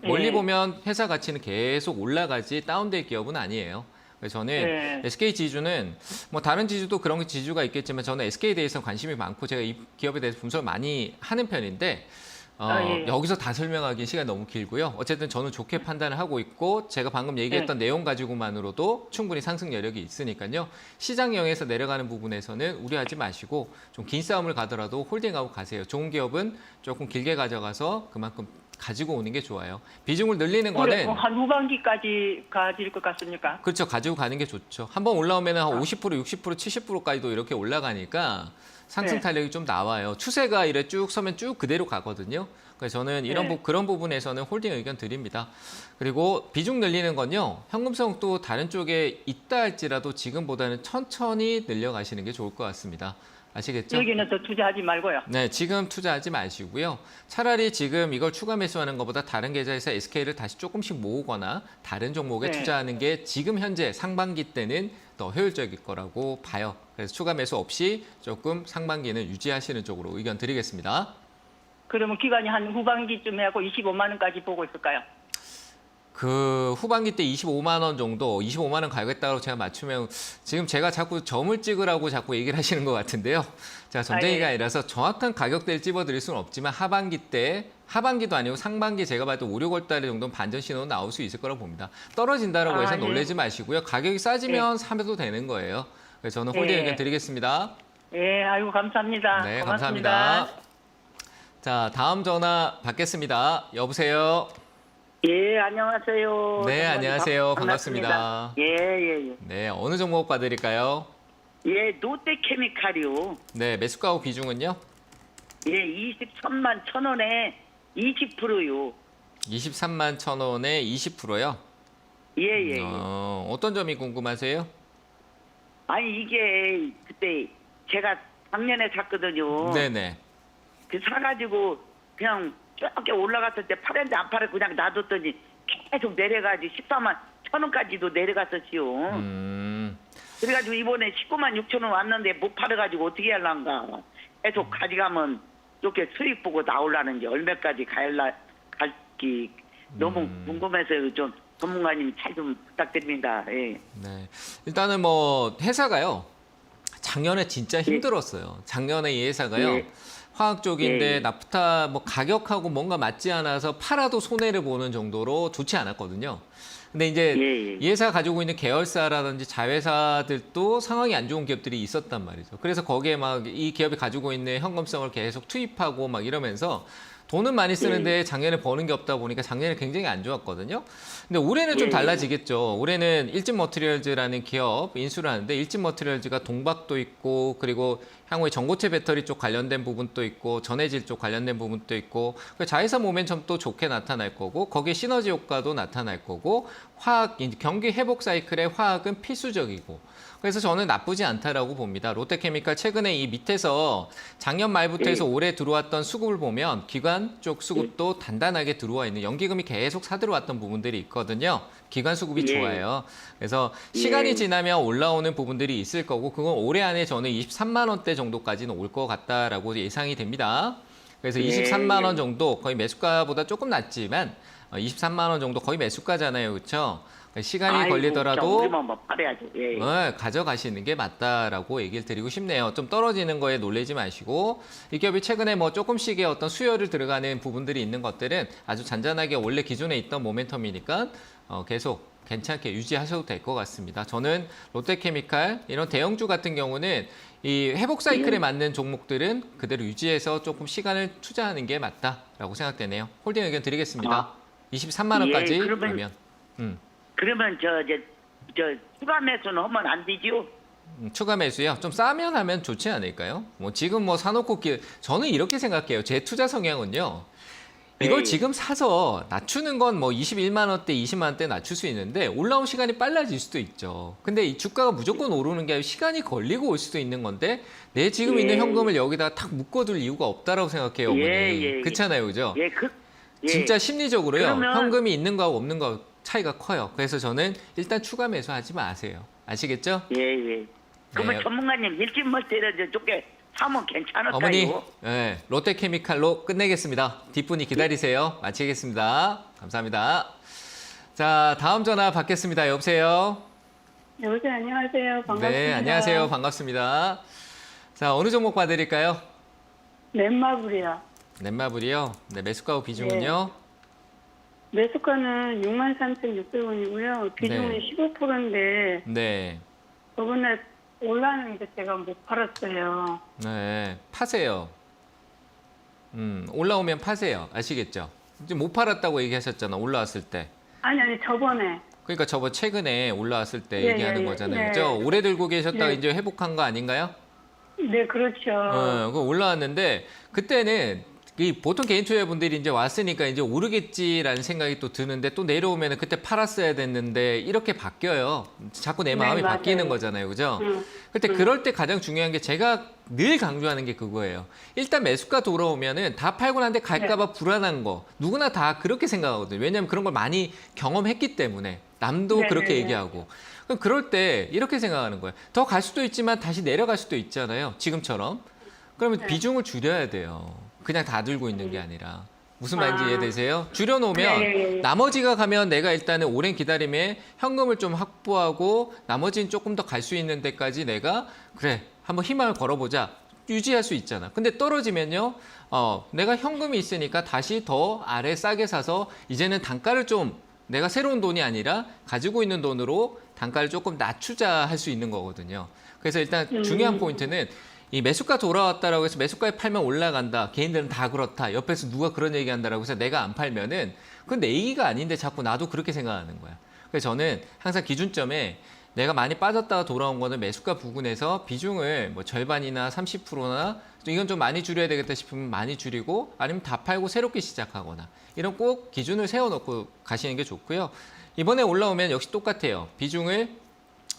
멀리 네. 보면 회사 가치는 계속 올라가지 다운될 기업은 아니에요. 그래서 저는 네. SK 지주는 뭐 다른 지주도 그런 지주가 있겠지만 저는 SK에 대해서 관심이 많고 제가 이 기업에 대해서 분석을 많이 하는 편인데 예. 여기서 다 설명하기 시간이 너무 길고요. 어쨌든 저는 좋게 판단을 하고 있고 제가 방금 얘기했던 내용 가지고만으로도 충분히 상승 여력이 있으니까요. 시장형에서 내려가는 부분에서는 우려하지 마시고 좀 긴 싸움을 가더라도 홀딩하고 가세요. 좋은 기업은 조금 길게 가져가서 그만큼 가지고 오는 게 좋아요. 비중을 늘리는 거는 한 후반기까지 가질 것 같습니까? 그렇죠. 가지고 가는 게 좋죠. 한번 올라오면 한 50%, 60%, 70%까지도 이렇게 올라가니까 상승 네. 탄력이 좀 나와요. 추세가 이래 쭉 서면 쭉 그대로 가거든요. 그래서 저는 이런 네. 그런 부분에서는 홀딩 의견 드립니다. 그리고 비중 늘리는 건요. 현금성 또 다른 쪽에 있다 할지라도 지금보다는 천천히 늘려가시는 게 좋을 것 같습니다. 아시겠죠? 여기는 더 투자하지 말고요. 네, 지금 투자하지 마시고요. 차라리 지금 이걸 추가 매수하는 것보다 다른 계좌에서 SK를 다시 조금씩 모으거나 다른 종목에 네. 투자하는 게 지금 현재 상반기 때는 더 효율적일 거라고 봐요. 그래서 추가 매수 없이 조금 상반기는 유지하시는 쪽으로 의견 드리겠습니다. 그러면 기간이 한 후반기쯤에 하고 25만 원까지 보고 있을까요? 그 후반기 때 25만 원 정도, 25만 원 가겠다고 제가 맞추면 지금 제가 자꾸 점을 찍으라고 자꾸 얘기를 하시는 것 같은데요. 제가 점쟁이가 예. 아니라서 정확한 가격대를 찝어드릴 수는 없지만 하반기도 아니고 상반기 제가 봐도 5, 6월 달에 정도는 반전 신호는 나올 수 있을 거라고 봅니다. 떨어진다라고 해서 예. 놀라지 마시고요. 가격이 싸지면 사면도 되는 거예요. 그래서 저는 홀딩 예. 의견 드리겠습니다. 예, 아이고 감사합니다. 네, 고맙습니다. 감사합니다. 자, 다음 전화 받겠습니다. 여보세요. 예, 안녕하세요. 네, 정말 안녕하세요. 반갑습니다. 예. 네, 어느 종목 봐드릴까요? 예, 롯데케미칼이요. 네, 매수가하고 비중은요? 예, 23만 1,000원에 20%요. 23만 1,000원에 20%요? 예. 어떤 점이 궁금하세요? 아니, 이게 그때 제가 작년에 샀거든요. 네네. 그 사가지고 그냥 쭉 올라갔을 때 팔았는데 안 팔아 그냥 놔뒀더니 계속 내려가지고 14만 1,000원까지도 내려갔었지요. 그래가지고 이번에 19만 6천 원 왔는데 못 팔아가지고 어떻게 하려는가. 계속 가져가면 이렇게 수익 보고 나오려는지 얼마까지 갈지 너무 궁금해서 좀 전문가님 잘 좀 부탁드립니다. 예. 네. 일단은 뭐 회사가요. 작년에 진짜 힘들었어요. 작년에 이 회사가요. 예. 화학 쪽인데 예. 나프타 뭐 가격하고 뭔가 맞지 않아서 팔아도 손해를 보는 정도로 좋지 않았거든요. 근데 이제 예. 이 회사가 가지고 있는 계열사라든지 자회사들도 상황이 안 좋은 기업들이 있었단 말이죠. 그래서 거기에 막 이 기업이 가지고 있는 현금성을 계속 투입하고 막 이러면서 돈은 많이 쓰는데 작년에 버는 게 없다 보니까 작년에 굉장히 안 좋았거든요. 근데 올해는 좀 예. 달라지겠죠. 올해는 일진머티리얼즈라는 기업 인수를 하는데 일진머티리얼즈가 동박도 있고 그리고 향후에 전고체 배터리 쪽 관련된 부분도 있고 전해질 쪽 관련된 부분도 있고 자회사 모멘텀도 좋게 나타날 거고 거기에 시너지 효과도 나타날 거고 화학 경기 회복 사이클에 화학은 필수적이고 그래서 저는 나쁘지 않다라고 봅니다. 롯데케미칼 최근에 이 밑에서 작년 말부터 해서 올해 들어왔던 수급을 보면 기관 쪽 수급도 단단하게 들어와 있는 연기금이 계속 사들어왔던 부분들이 있거든요. 기관 수급이 예. 좋아요. 그래서 시간이 지나면 올라오는 부분들이 있을 거고 그건 올해 안에 저는 23만 원대 정도까지는 올 것 같다라고 예상이 됩니다. 그래서 23만 원 정도 거의 매수가보다 조금 낮지만 23만 원 정도 거의 매수가잖아요. 그렇죠? 시간이 아이고, 걸리더라도 우리만 뭐 팔아야죠. 예. 가져가시는 게 맞다라고 얘기를 드리고 싶네요. 좀 떨어지는 거에 놀라지 마시고 이 기업이 최근에 뭐 조금씩의 어떤 수요를 들어가는 부분들이 있는 것들은 아주 잔잔하게 원래 기존에 있던 모멘텀이니까 계속 괜찮게 유지하셔도 될 것 같습니다. 저는 롯데케미칼 이런 대형주 같은 경우는 이 회복 사이클에 맞는 종목들은 그대로 유지해서 조금 시간을 투자하는 게 맞다라고 생각되네요. 홀딩 의견 드리겠습니다. 23만 원까지 예, 그러면- 오면. 그러면 저 추가 매수는 하면 안 되지요? 추가 매수요? 좀 싸면 하면 좋지 않을까요? 뭐 지금 뭐 사놓고 저는 이렇게 생각해요. 제 투자 성향은요. 이걸 네. 지금 사서 낮추는 건 뭐 21만 원대, 20만 원대 낮출 수 있는데 올라온 시간이 빨라질 수도 있죠. 근데 이 주가가 무조건 오르는 게 아니라 시간이 걸리고 올 수도 있는 건데 내 지금 있는 현금을 여기다가 탁 묶어둘 이유가 없다라고 생각해요, 어머니. 예. 그렇잖아요, 그죠? 예, 진짜 심리적으로요. 그러면- 현금이 있는 거하고 없는 거 차이가 커요. 그래서 저는 일단 추가 매수하지 마세요. 아시겠죠? 예. 그러면 네. 전문가님 일찍 멀때려 좋게 사면 괜찮을까요? 어머니, 롯데케미칼로 끝내겠습니다. 뒷분이 기다리세요. 마치겠습니다. 감사합니다. 자, 다음 전화 받겠습니다. 여보세요? 여보세요. 안녕하세요. 반갑습니다. 네, 안녕하세요. 반갑습니다. 자, 어느 종목 봐드릴까요? 넷마블이요. 넷마블이요. 네, 매수가와 비중은요? 매수가는 63,600원이고요. 비중은 네. 15%인데 네. 저번에 올라는데 제가 못 팔았어요. 네, 파세요. 올라오면 파세요. 아시겠죠? 이제 못 팔았다고 얘기하셨잖아. 올라왔을 때. 아니 저번에. 그러니까 저번 최근에 올라왔을 때 예, 얘기하는 예, 거잖아요. 예. 그죠? 오래 들고 계셨다가 네. 이제 회복한 거 아닌가요? 네, 그렇죠. 그 올라왔는데 그때는 보통 개인 투자분들이 이제 왔으니까 이제 오르겠지라는 생각이 또 드는데 또 내려오면 그때 팔았어야 됐는데 이렇게 바뀌어요. 자꾸 내 네, 마음이 맞아요. 바뀌는 거잖아요. 그죠? 응. 그때 그럴 때 가장 중요한 게 제가 늘 강조하는 게 그거예요. 일단 매수가 돌아오면은 다 팔고 난데 갈까봐 불안한 거 누구나 다 그렇게 생각하거든요. 왜냐하면 그런 걸 많이 경험했기 때문에 남도 네, 그렇게 네, 네. 얘기하고 그럼 그럴 때 이렇게 생각하는 거예요. 더 갈 수도 있지만 다시 내려갈 수도 있잖아요. 지금처럼. 그러면 네. 비중을 줄여야 돼요. 그냥 다 들고 있는 게 아니라. 무슨 말인지 아. 이해되세요? 줄여놓으면 네. 나머지가 가면 내가 일단은 오랜 기다림에 현금을 좀 확보하고 나머지는 조금 더 갈 수 있는 데까지 내가 그래 한번 희망을 걸어보자 유지할 수 있잖아. 근데 떨어지면요 내가 현금이 있으니까 다시 더 아래 싸게 사서 이제는 단가를 좀 내가 새로운 돈이 아니라 가지고 있는 돈으로 단가를 조금 낮추자 할 수 있는 거거든요. 그래서 일단 중요한 포인트는 이 매수가 돌아왔다라고 해서 매수가에 팔면 올라간다. 개인들은 다 그렇다. 옆에서 누가 그런 얘기한다라고 해서 내가 안 팔면은 그건 내 얘기가 아닌데 자꾸 나도 그렇게 생각하는 거야. 그래서 저는 항상 기준점에 내가 많이 빠졌다가 돌아온 거는 매수가 부근에서 비중을 뭐 절반이나 30%나 이건 좀 많이 줄여야 되겠다 싶으면 많이 줄이고 아니면 다 팔고 새롭게 시작하거나 이런 꼭 기준을 세워놓고 가시는 게 좋고요. 이번에 올라오면 역시 똑같아요. 비중을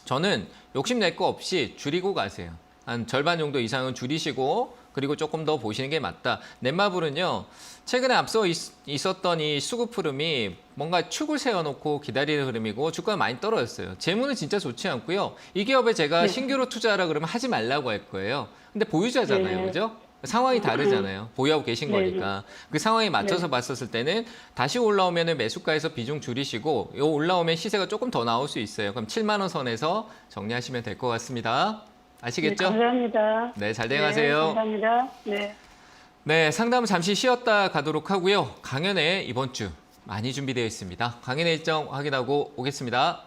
저는 욕심낼 거 없이 줄이고 가세요. 한 절반 정도 이상은 줄이시고 그리고 조금 더 보시는 게 맞다. 넷마블은요. 최근에 앞서 있었던 이 수급 흐름이 뭔가 축을 세워놓고 기다리는 흐름이고 주가가 많이 떨어졌어요. 재무는 진짜 좋지 않고요. 이 기업에 제가 신규로 투자하라 그러면 하지 말라고 할 거예요. 근데 보유자잖아요. 네. 그죠? 상황이 다르잖아요. 보유하고 계신 네, 거니까. 그 상황에 맞춰서 네. 봤었을 때는 다시 올라오면 매수가에서 비중 줄이시고 요 올라오면 시세가 조금 더 나올 수 있어요. 그럼 7만 원 선에서 정리하시면 될 것 같습니다. 아시겠죠? 네, 감사합니다. 네, 잘 대응하세요. 네, 감사합니다. 네. 네, 상담 잠시 쉬었다 가도록 하고요. 강연회 이번 주 많이 준비되어 있습니다. 강연회 일정 확인하고 오겠습니다.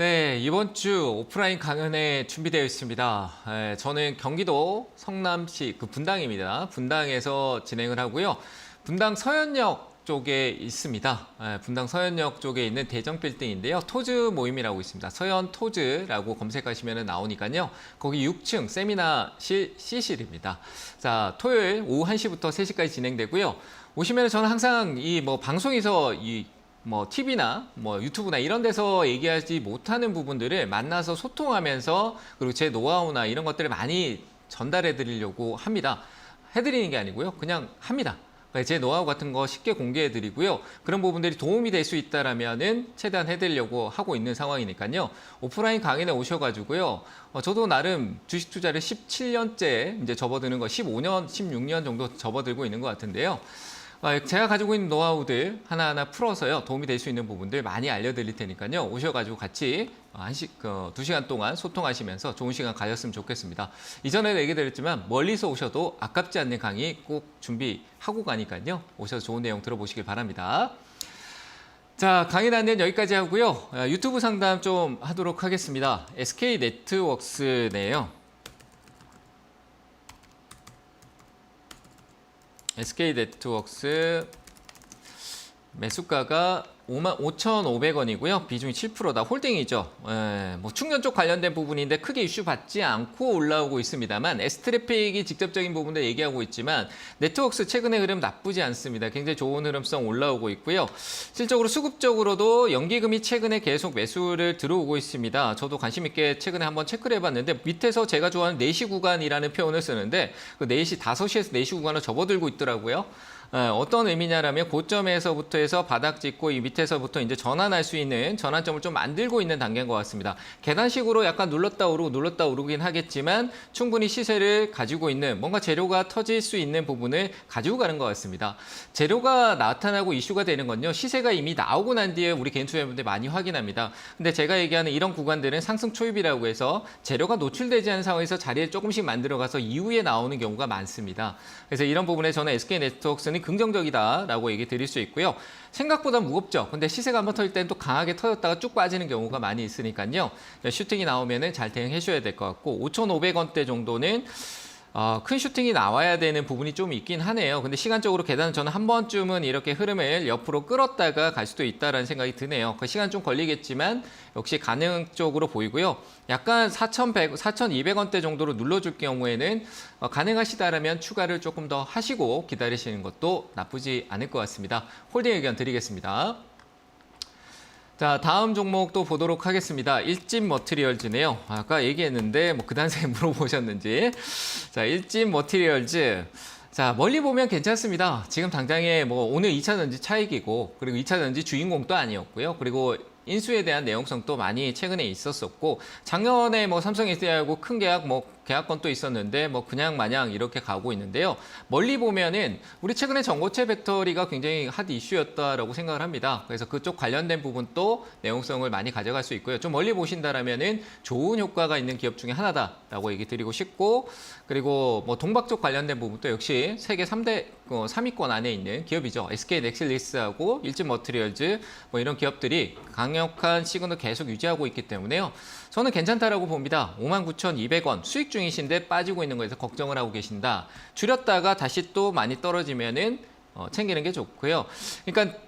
네, 이번 주 오프라인 강연회 준비되어 있습니다. 저는 경기도 성남시 분당입니다. 분당에서 진행을 하고요. 분당 서현역 쪽에 있습니다. 분당 서현역 쪽에 있는 대정 빌딩인데요. 토즈 모임이라고 있습니다. 서현 토즈라고 검색하시면 나오니까요. 거기 6층 세미나실 C실입니다. 자, 토요일 오후 1시부터 3시까지 진행되고요. 오시면 저는 항상 방송에서 TV나 유튜브나 이런 데서 얘기하지 못하는 부분들을 만나서 소통하면서 그리고 제 노하우나 이런 것들을 많이 전달해 드리려고 합니다. 해드리는 게 아니고요. 그냥 합니다. 제 노하우 같은 거 쉽게 공개해 드리고요. 그런 부분들이 도움이 될 수 있다라면은 최대한 해드리려고 하고 있는 상황이니까요. 오프라인 강연에 오셔가지고요. 저도 나름 주식 투자를 17년째 이제 접어드는 거 15년, 16년 정도 접어들고 있는 것 같은데요. 제가 가지고 있는 노하우들 하나하나 풀어서요. 도움이 될 수 있는 부분들 많이 알려드릴 테니까요. 오셔가지고 같이 2시간 동안 소통하시면서 좋은 시간 가졌으면 좋겠습니다. 이전에도 얘기 드렸지만 멀리서 오셔도 아깝지 않는 강의 꼭 준비하고 가니까요. 오셔서 좋은 내용 들어보시길 바랍니다. 자, 강의 안내는 여기까지 하고요. 유튜브 상담 좀 하도록 하겠습니다. SK네트웍스네요. SK네트웍스 매수가가 55,500원이고요. 비중이 7%다. 홀딩이죠. 충전 쪽 관련된 부분인데 크게 이슈 받지 않고 올라오고 있습니다만 S트래픽이 직접적인 부분도 얘기하고 있지만 네트웍스 최근의 흐름 나쁘지 않습니다. 굉장히 좋은 흐름성 올라오고 있고요. 실적으로 수급적으로도 연기금이 최근에 계속 매수를 들어오고 있습니다. 저도 관심 있게 최근에 한번 체크를 해봤는데 밑에서 제가 좋아하는 4시 구간이라는 표현을 쓰는데 그 4시, 5시에서 4시 구간을 접어들고 있더라고요. 어떤 의미냐라면 고점에서부터 해서 바닥 찍고 이 밑에서부터 이제 전환할 수 있는 전환점을 좀 만들고 있는 단계인 것 같습니다. 계단식으로 약간 눌렀다 오르긴 하겠지만 충분히 시세를 가지고 있는 뭔가 재료가 터질 수 있는 부분을 가지고 가는 것 같습니다. 재료가 나타나고 이슈가 되는 건요. 시세가 이미 나오고 난 뒤에 우리 개인 투자자분들 많이 확인합니다. 근데 제가 얘기하는 이런 구간들은 상승 초입이라고 해서 재료가 노출되지 않은 상황에서 자리를 조금씩 만들어가서 이후에 나오는 경우가 많습니다. 그래서 이런 부분에 저는 SK네트웍스는 긍정적이다라고 얘기 드릴 수 있고요. 생각보다 무겁죠. 근데 시세가 한번 터질 때는 또 강하게 터졌다가 쭉 빠지는 경우가 많이 있으니까요. 슈팅이 나오면은 잘 대응해 주셔야 될 것 같고 5,500원대 정도는 큰 슈팅이 나와야 되는 부분이 좀 있긴 하네요. 근데 시간적으로 계단은 저는 한 번쯤은 이렇게 흐름을 옆으로 끌었다가 갈 수도 있다라는 생각이 드네요. 그 시간 좀 걸리겠지만 역시 가능 쪽으로 보이고요. 약간 4,200원대 정도로 눌러줄 경우에는 가능하시다라면 추가를 조금 더 하시고 기다리시는 것도 나쁘지 않을 것 같습니다. 홀딩 의견 드리겠습니다. 자, 다음 종목 또 보도록 하겠습니다. 일진 머티리얼즈네요. 아까 얘기했는데 그 단서에 물어보셨는지. 자, 일진 머티리얼즈. 자, 멀리 보면 괜찮습니다. 지금 당장에 오늘 2차전지 차익이고 그리고 2차전지 주인공도 아니었고요. 그리고 인수에 대한 내용성도 많이 최근에 있었었고 작년에 삼성 SDI하고 큰 계약 계약건도 있었는데 그냥 마냥 이렇게 가고 있는데요. 멀리 보면은 우리 최근에 전고체 배터리가 굉장히 핫 이슈였다라고 생각을 합니다. 그래서 그쪽 관련된 부분도 내용성을 많이 가져갈 수 있고요. 좀 멀리 보신다라면은 좋은 효과가 있는 기업 중에 하나다라고 얘기 드리고 싶고 그리고 동박 쪽 관련된 부분도 역시 세계 3대 3위권 안에 있는 기업이죠. SK넥슬리스하고 일진머티리얼즈 이런 기업들이 강력한 시그널 계속 유지하고 있기 때문에요. 저는 괜찮다라고 봅니다. 59,200원 수익 중이신데 빠지고 있는 거에서 걱정을 하고 계신다. 줄였다가 다시 또 많이 떨어지면은 챙기는 게 좋고요. 그러니까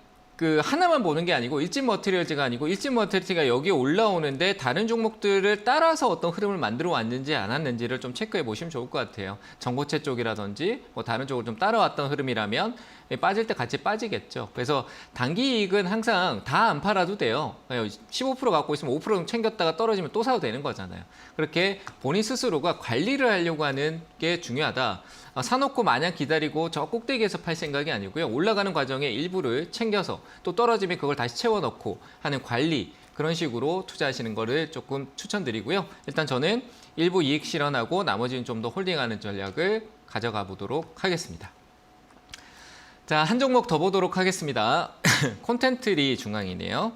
하나만 보는 게 아니고 일진머티리얼즈가 아니고 일진머티리얼즈가 여기 올라오는데 다른 종목들을 따라서 어떤 흐름을 만들어 왔는지 안 왔는지를 좀 체크해 보시면 좋을 것 같아요. 전고체 쪽이라든지 다른 쪽을 좀 따라왔던 흐름이라면 빠질 때 같이 빠지겠죠. 그래서 단기 이익은 항상 다 안 팔아도 돼요. 15% 갖고 있으면 5% 챙겼다가 떨어지면 또 사도 되는 거잖아요. 그렇게 본인 스스로가 관리를 하려고 하는 게 중요하다. 사놓고 마냥 기다리고 저 꼭대기에서 팔 생각이 아니고요. 올라가는 과정에 일부를 챙겨서 또 떨어지면 그걸 다시 채워넣고 하는 관리 그런 식으로 투자하시는 거를 조금 추천드리고요. 일단 저는 일부 이익 실현하고 나머지는 좀 더 홀딩하는 전략을 가져가 보도록 하겠습니다. 자, 한 종목 더 보도록 하겠습니다. 콘텐트리 중앙이네요.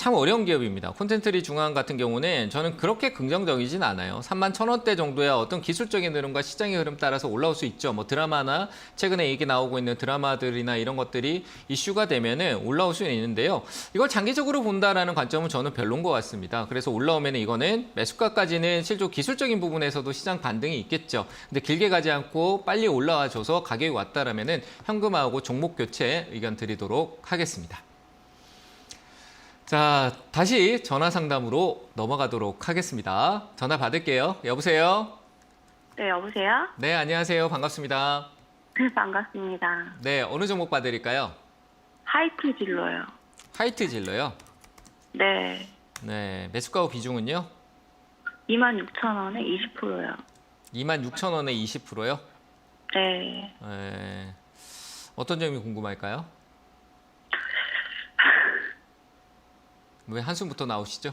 참 어려운 기업입니다. 콘텐츠리 중앙 같은 경우는 저는 그렇게 긍정적이진 않아요. 31,000원대 정도야 어떤 기술적인 흐름과 시장의 흐름 따라서 올라올 수 있죠. 뭐 드라마나 최근에 얘기 나오고 있는 드라마들이나 이런 것들이 이슈가 되면은 올라올 수는 있는데요. 이걸 장기적으로 본다라는 관점은 저는 별론 것 같습니다. 그래서 올라오면 이거는 매수가까지는 실제 기술적인 부분에서도 시장 반등이 있겠죠. 근데 길게 가지 않고 빨리 올라와줘서 가격이 왔다라면은 현금화하고 종목 교체 의견 드리도록 하겠습니다. 자, 다시 전화 상담으로 넘어가도록 하겠습니다. 전화 받을게요. 여보세요? 네, 여보세요? 네, 안녕하세요. 반갑습니다. 네, 반갑습니다. 네, 어느 종목 봐드릴까요? 하이트 진로요. 하이트 질러요. 네, 네, 매수가 비중은요? 26,000원에 20%요. 26,000원에 20%요? 네, 네, 어떤 점이 궁금할까요? 왜 한숨부터 나오시죠?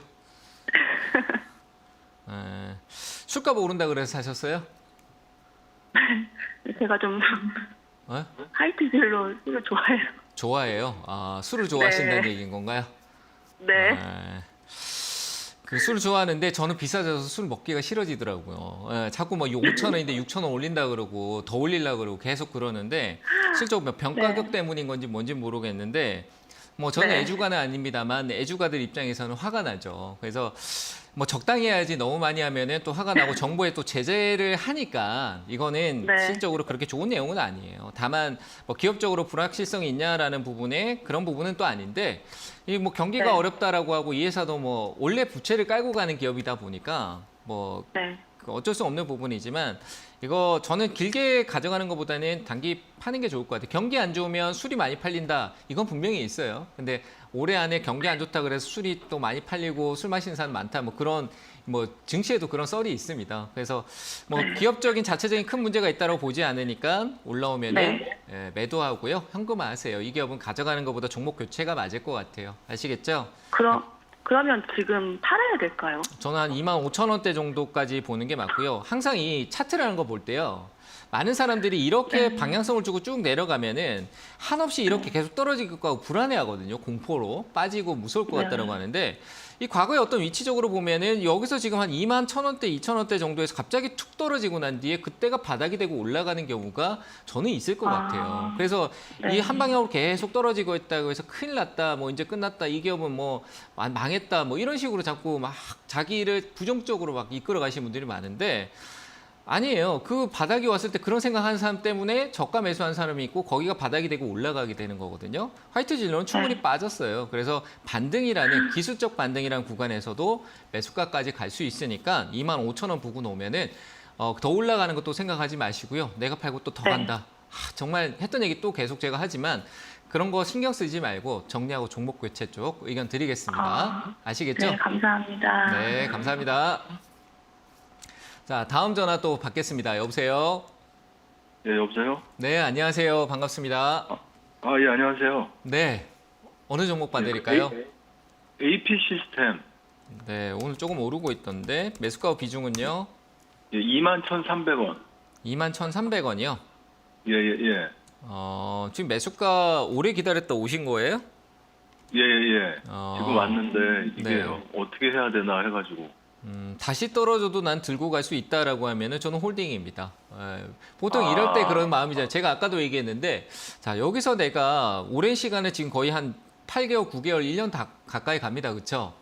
네, 술값 오른다 그래서 사셨어요? 제가 좀 네? 하이트 진로 술을 좋아해요. 좋아해요. 아, 술을 좋아하신다는 네. 얘기인 건가요? 네, 네. 그 술을 좋아하는데 저는 비싸져서 술 먹기가 싫어지더라고요. 예, 자꾸 뭐 5,000원인데 6,000원 올린다 그러고 더 올리려고 그러고 계속 그러는데 실제로 병가격 네. 때문인 건지 뭔지 모르겠는데 뭐 저는 네. 애주가는 아닙니다만 애주가들 입장에서는 화가 나죠. 그래서 뭐 적당히 해야지 너무 많이 하면은 또 화가 나고 정부에 또 제재를 하니까 이거는 네. 실적으로 그렇게 좋은 내용은 아니에요. 다만 뭐 기업적으로 불확실성이 있냐라는 부분에 그런 부분은 또 아닌데 이 뭐 경기가 네. 어렵다라고 하고 이 회사도 뭐 원래 부채를 깔고 가는 기업이다 보니까 뭐 네, 그 어쩔 수 없는 부분이지만 이거 저는 길게 가져가는 것보다는 단기 파는 게 좋을 것 같아요. 경기 안 좋으면 술이 많이 팔린다. 이건 분명히 있어요. 근데 올해 안에 경기 안 좋다 그래서 술이 또 많이 팔리고 술 마시는 사람 많다. 뭐 그런 뭐 증시에도 그런 썰이 있습니다. 그래서 뭐 기업적인 자체적인 큰 문제가 있다고 보지 않으니까 올라오면은 네. 예, 매도하고요. 현금화하세요. 이 기업은 가져가는 것보다 종목 교체가 맞을 것 같아요. 아시겠죠? 그러면 지금 팔아야 될까요? 저는 한 25,000원대 정도까지 보는 게 맞고요. 항상 이 차트라는 거 볼 때요. 많은 사람들이 이렇게 방향성을 주고 쭉 내려가면은 한없이 이렇게 계속 떨어질 것 같고 불안해하거든요. 공포로 빠지고 무서울 것 같다라고 하는데 이 과거에 어떤 위치적으로 보면은 여기서 지금 한 21,000원대, 2,000원대 정도에서 갑자기 툭 떨어지고 난 뒤에 그때가 바닥이 되고 올라가는 경우가 저는 있을 것 같아요. 그래서 이 한 방향으로 계속 떨어지고 있다고 해서 큰일 났다, 뭐 이제 끝났다, 이 기업은 뭐 망했다, 뭐 이런 식으로 자꾸 막 자기를 부정적으로 막 이끌어 가시는 분들이 많은데 아니에요. 그 바닥이 왔을 때 그런 생각하는 사람 때문에 저가 매수한 사람이 있고 거기가 바닥이 되고 올라가게 되는 거거든요. 화이트 진로는 충분히 빠졌어요. 그래서 반등이라는 기술적 반등이라는 구간에서도 매수가까지 갈 수 있으니까 25,000원 부근 오면은 더 올라가는 것도 생각하지 마시고요. 내가 팔고 또 더 네. 간다. 정말 했던 얘기 또 계속 제가 하지만 그런 거 신경 쓰지 말고 정리하고 종목 교체 쪽 의견 드리겠습니다. 아시겠죠? 네, 감사합니다. 네, 감사합니다. 자, 다음 전화 또 받겠습니다. 여보세요? 예, 여보세요? 네, 안녕하세요. 반갑습니다. 아, 예, 안녕하세요. 네, 어느 종목 봐드릴까요? AP 시스템, 네, 오늘 조금 오르고 있던데 매수가 비중은요? 예, 21,300원. 21,300원이요. 예, 예, 예. 지금 매수가 오래 기다렸다 오신 거예요? 예, 예, 예. 지금 왔는데 이게 네. 어떻게 해야 되나 해가지고. 다시 떨어져도 난 들고 갈 수 있다라고 하면은 저는 홀딩입니다. 보통 이럴 때 그런 마음이잖아요. 제가 아까도 얘기했는데, 자, 여기서 내가 오랜 시간을 지금 거의 한 8개월, 9개월, 1년 다 가까이 갑니다. 그렇죠?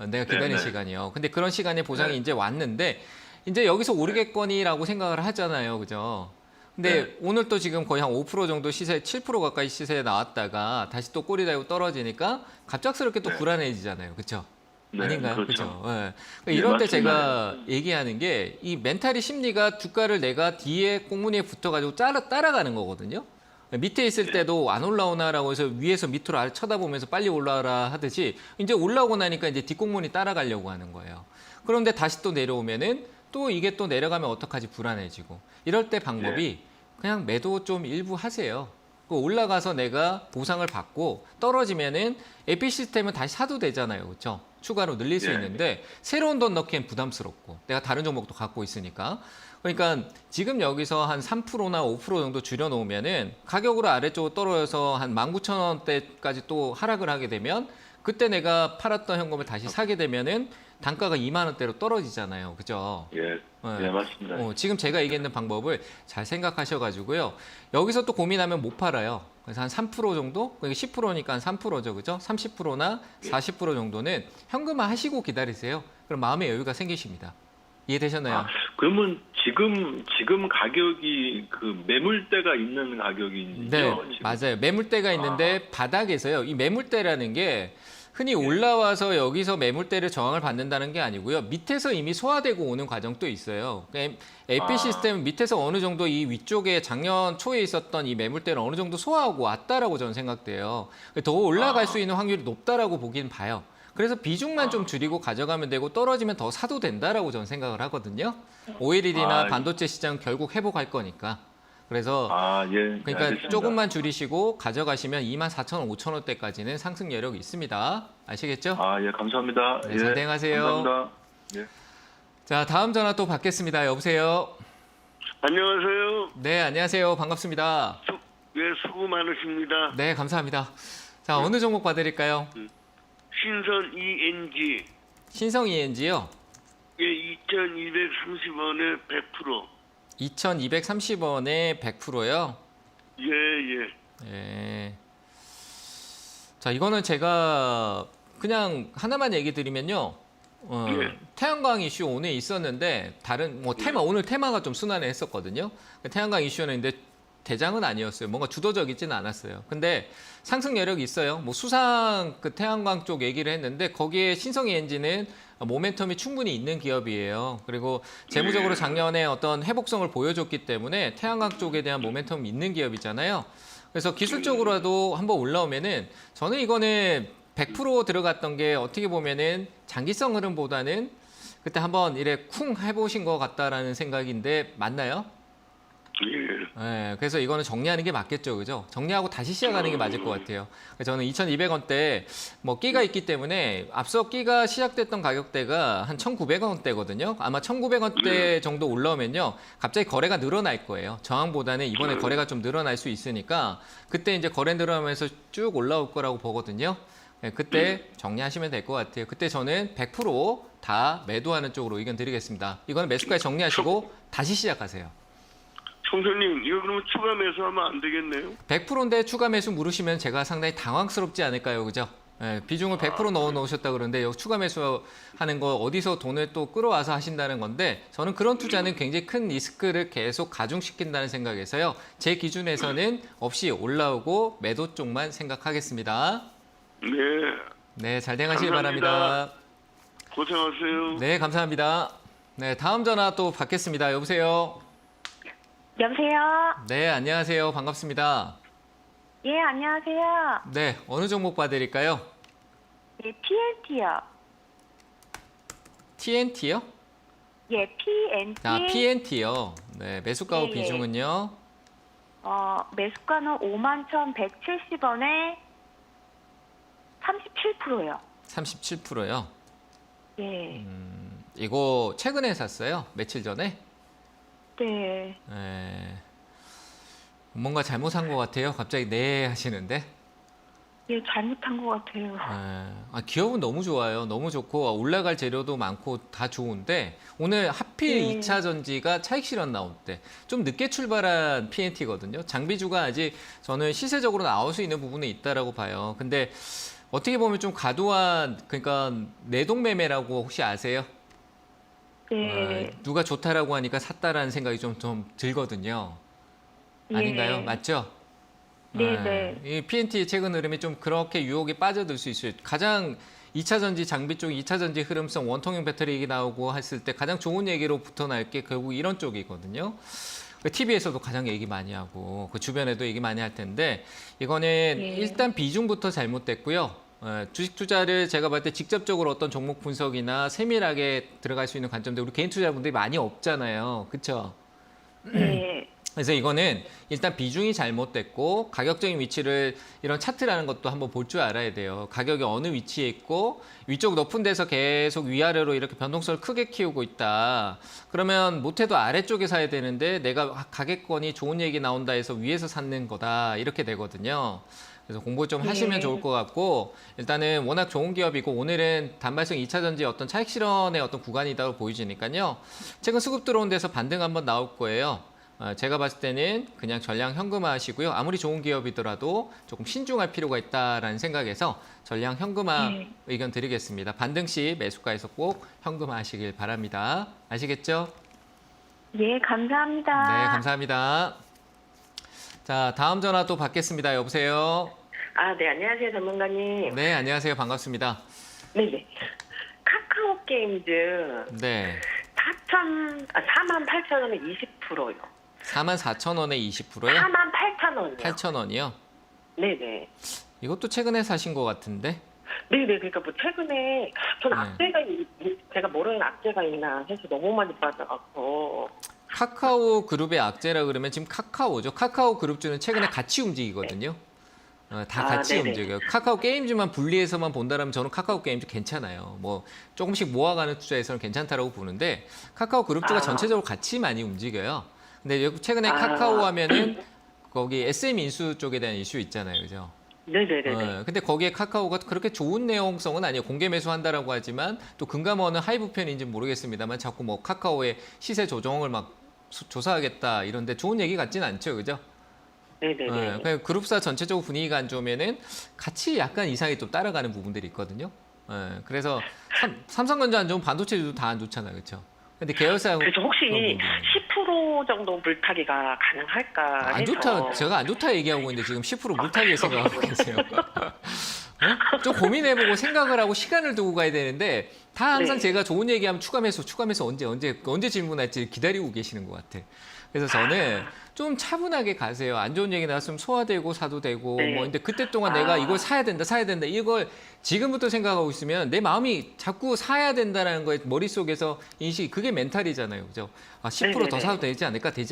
내가 기다린 네. 시간이요. 근데 그런 시간의 보상이 네. 이제 왔는데, 이제 여기서 오르겠거니라고 생각을 하잖아요. 그죠? 근데 오늘 또 지금 거의 한 5% 정도 시세, 7% 가까이 시세에 나왔다가 다시 또 꼬리 달고 떨어지니까 갑작스럽게 또 네. 불안해지잖아요. 그렇죠? 네, 아닌가요? 그렇죠. 그렇죠. 네. 네, 이럴 때 맞습니다. 제가 얘기하는 게 이 멘탈이 심리가 주가를 내가 뒤에 꽁무니에 붙어가지고 따라가는 거거든요. 밑에 있을 때도 안 올라오나라고 해서 위에서 밑으로 아래 쳐다보면서 빨리 올라와라 하듯이 이제 올라오고 나니까 이제 뒷꽁무니 따라가려고 하는 거예요. 그런데 다시 또 내려오면은 또 이게 또 내려가면 어떡하지 불안해지고 이럴 때 방법이 그냥 매도 좀 일부 하세요. 올라가서 내가 보상을 받고 떨어지면은 AP 시스템은 다시 사도 되잖아요. 그렇죠? 추가로 늘릴 수 예. 있는데 새로운 돈 넣기엔 부담스럽고 내가 다른 종목도 갖고 있으니까 그러니까 지금 여기서 한 3%나 5% 정도 줄여놓으면은 가격으로 아래쪽으로 떨어져서 한 19,000원대까지 또 하락을 하게 되면 그때 내가 팔았던 현금을 다시 사게 되면은 단가가 2만 원대로 떨어지잖아요. 그죠? 예, 예, 맞습니다. 지금 제가 얘기했는 방법을 잘 생각하셔가지고요. 여기서 또 고민하면 못 팔아요. 그래서 한 3% 정도? 10%니까 한 3%죠. 그죠? 30%나 40% 정도는 현금화 하시고 기다리세요. 그럼 마음의 여유가 생기십니다. 이해되셨나요? 아, 그러면 지금 가격이 그 매물대가 있는 가격이죠? 네, 지금? 맞아요. 매물대가 있는데 바닥에서요. 이 매물대라는 게 흔히 올라와서 여기서 매물대를 저항을 받는다는 게 아니고요. 밑에서 이미 소화되고 오는 과정도 있어요. LP 시스템은 밑에서 어느 정도 이 위쪽에 작년 초에 있었던 이 매물대를 어느 정도 소화하고 왔다라고 저는 생각돼요. 더 올라갈 수 있는 확률이 높다라고 보긴 봐요. 그래서 비중만 좀 줄이고 가져가면 되고 떨어지면 더 사도 된다라고 저는 생각을 하거든요. OLED나 반도체 시장 결국 회복할 거니까. 그래서 예, 그러니까 알겠습니다. 조금만 줄이시고 가져가시면 24,000원, 5,000원대까지는 상승 여력이 있습니다. 아시겠죠? 예, 감사합니다. 네, 잘 대응하세요. 감사합니다. 예. 자, 다음 전화 또 받겠습니다. 여보세요? 안녕하세요. 네, 안녕하세요. 반갑습니다. 수고 많으십니다. 네, 감사합니다. 자, 어느 종목 봐드릴까요? 신선 ENG 신성 ENG요. 예, 2,230원에 100%. 2,230원에 100%요. 예. 예. 자, 이거는 제가 그냥 하나만 얘기 드리면요. 예. 태양광 이슈 오늘 있었는데 다른 테마 오늘 테마가 좀 순환했었거든요. 태양광 이슈였는데 대장은 아니었어요. 뭔가 주도적이지는 않았어요. 근데 상승 여력이 있어요. 뭐 수상 그 태양광 쪽 얘기를 했는데 거기에 신성 ENG는 모멘텀이 충분히 있는 기업이에요. 그리고 재무적으로 작년에 어떤 회복성을 보여줬기 때문에 태양광 쪽에 대한 모멘텀이 있는 기업이잖아요. 그래서 기술적으로라도 한번 올라오면은 저는 이거는 100% 들어갔던 게 어떻게 보면은 장기성 흐름보다는 그때 한번 이래 쿵 해보신 것 같다라는 생각인데 맞나요? 예. 네, 그래서 이거는 정리하는 게 맞겠죠, 그죠? 정리하고 다시 시작하는 게 맞을 것 같아요. 그래서 저는 2,200원대 뭐 끼가 있기 때문에 앞서 끼가 시작됐던 가격대가 한 1,900원대거든요. 아마 1,900원대 정도 올라오면요, 갑자기 거래가 늘어날 거예요. 저항보다는 이번에 거래가 좀 늘어날 수 있으니까 그때 이제 거래 늘어나면서 쭉 올라올 거라고 보거든요. 네, 그때 정리하시면 될 것 같아요. 그때 저는 100%다 매도하는 쪽으로 의견 드리겠습니다. 이거는 매수까지 정리하시고 다시 시작하세요. 총선님, 이거 그러면 추가 매수하면 안 되겠네요? 100%인데 추가 매수 물으시면 제가 상당히 당황스럽지 않을까요? 그죠? 예, 비중을 100% 넣어 놓으셨다 그러는데 여기 추가 매수하는 거 어디서 돈을 또 끌어와서 하신다는 건데 저는 그런 투자는 굉장히 큰 리스크를 계속 가중시킨다는 생각에서요. 제 기준에서는 없이 올라오고 매도 쪽만 생각하겠습니다. 네. 네, 잘 대응하시기 감사합니다. 바랍니다. 고생하세요. 네, 감사합니다. 네, 다음 전화 또 받겠습니다. 여보세요? 여보세요? 네, 안녕하세요. 반갑습니다. 예, 안녕하세요. 네, 어느 종목 봐드릴까요? 예, PNT요. TNT요? 예, PNT. PNT요. 네, 매수가 후 예, 예. 비중은요? 매수가는 51,170원에 37%요. 37%요. 예. 이거 최근에 샀어요? 며칠 전에? 네. 네. 뭔가 잘못한 것 같아요. 갑자기 네 하시는데. 예, 잘못한 것 같아요. 기업은 너무 좋아요. 너무 좋고 올라갈 재료도 많고 다 좋은데 오늘 하필 2차 전지가 차익 실현 나올 때 좀 늦게 출발한 PNT거든요. 장비주가 아직 저는 시세적으로 나올 수 있는 부분이 있다라고 봐요. 근데 어떻게 보면 좀 과도한 그러니까 내동 매매라고 혹시 아세요? 네. 누가 좋다라고 하니까 샀다라는 생각이 좀 들거든요. 아닌가요? 예. 맞죠? 네. 이 PNT 최근 흐름이 좀 그렇게 유혹에 빠져들 수 있어요. 가장 2차 전지 장비 쪽 2차 전지 흐름성 원통형 배터리 얘기 나오고 했을 때 가장 좋은 얘기로 붙어날 게 결국 이런 쪽이거든요. TV에서도 가장 얘기 많이 하고 그 주변에도 얘기 많이 할 텐데 이거는 예. 일단 비중부터 잘못됐고요. 주식 투자를 제가 볼 때 직접적으로 어떤 종목 분석이나 세밀하게 들어갈 수 있는 관점들 우리 개인 투자자분들이 많이 없잖아요. 그렇죠? 네. 그래서 이거는 일단 비중이 잘못됐고 가격적인 위치를 이런 차트라는 것도 한번 볼 줄 알아야 돼요. 가격이 어느 위치에 있고 위쪽 높은 데서 계속 위아래로 이렇게 변동성을 크게 키우고 있다. 그러면 못해도 아래쪽에 사야 되는데 내가 가격권이 좋은 얘기 나온다 해서 위에서 샀는 거다. 이렇게 되거든요. 그래서 공부 좀 하시면 좋을 것 같고 일단은 워낙 좋은 기업이고 오늘은 단발성 2차 전지 어떤 차익 실현의 어떤 구간이다고 보이지니까요. 최근 수급 들어온 데서 반등 한번 나올 거예요. 제가 봤을 때는 그냥 전량 현금화 하시고요. 아무리 좋은 기업이더라도 조금 신중할 필요가 있다라는 생각에서 전량 현금화 의견 드리겠습니다. 반등 시 매수가에서 꼭 현금화 하시길 바랍니다. 아시겠죠? 예, 감사합니다. 네, 감사합니다. 자, 다음 전화 또 받겠습니다. 여보세요? 아, 네, 안녕하세요, 전문가님. 네, 안녕하세요. 반갑습니다. 네네. 카카오 게임즈 네, 48,000원에 20%요. 44,000원에 20%요? 48,000원이요. 8,000원이요? 네네. 이것도 최근에 사신 것 같은데? 네네. 그러니까 뭐 최근에 전 네. 제가 모르는 악재가 있나 해서 너무 많이 빠져갖고. 카카오 그룹의 악재라 그러면 지금 카카오죠. 카카오 그룹주는 최근에 같이 움직이거든요. 다 같이 네네. 움직여요. 카카오 게임즈만 분리해서만 본다면 저는 카카오 게임즈 괜찮아요. 뭐 조금씩 모아가는 투자에서는 괜찮다라고 보는데 카카오 그룹주가 전체적으로 같이 많이 움직여요. 근데 최근에 카카오 하면은 거기 SM 인수 쪽에 대한 이슈 있잖아요. 그죠? 네네네. 근데 거기에 카카오가 그렇게 좋은 내용성은 아니에요. 공개 매수한다라고 하지만 또 금감원은 하이브 편인지 모르겠습니다만 자꾸 뭐 카카오의 시세 조정을 막 조사하겠다 이런데 좋은 얘기 같지는 않죠. 그죠? 네네네. 그냥 그룹사 전체적으로 분위기가 안 좋으면은 같이 약간 이상하게 좀 따라가는 부분들이 있거든요. 그래서 삼성전자 안 좋으면 반도체도 다 안 좋잖아요. 그렇죠? 근데 계열사 그래서 혹시 10% 정도 물타기가 가능할까 안 해서. 좋다. 제가 안 좋다 얘기하고 있는데 지금 10% 물타기 생각하고 계세요. 좀 고민해보고 생각을 하고 시간을 두고 가야 되는데 다 항상 네. 제가 좋은 얘기하면 추가 매수 언제 질문할지 기다리고 계시는 것 같아. 그래서 저는 좀 차분하게 가세요. 안 좋은 얘기 나왔으면 소화되고 사도 되고 네. 뭐 근데 그때 동안 내가 이걸 사야 된다 이걸 지금부터 생각하고 있으면 내 마음이 자꾸 사야 된다라는 거에 머릿속에서 인식이 그게 멘탈이잖아요. 그죠? 10% 더 네네네. 사도 되지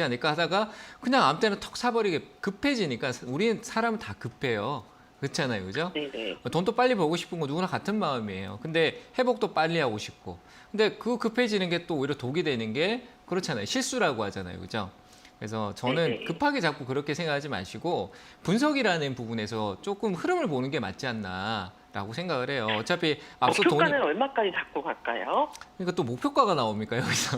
않을까 하다가 그냥 아무 때나 턱 사버리게 급해지니까 우리는 사람은 다 급해요. 그렇잖아요. 그죠? 네네. 돈도 빨리 벌고 싶은 거 누구나 같은 마음이에요. 근데 회복도 빨리 하고 싶고. 근데 그 급해지는 게 또 오히려 독이 되는 게 그렇잖아요. 실수라고 하잖아요. 그죠? 그래서 저는 네네. 급하게 자꾸 그렇게 생각하지 마시고 분석이라는 부분에서 조금 흐름을 보는 게 맞지 않나라고 생각을 해요. 어차피 앞서 돈이 목표가는 얼마까지 잡고 갈까요? 그러니까 또 목표가가 나옵니까 여기서?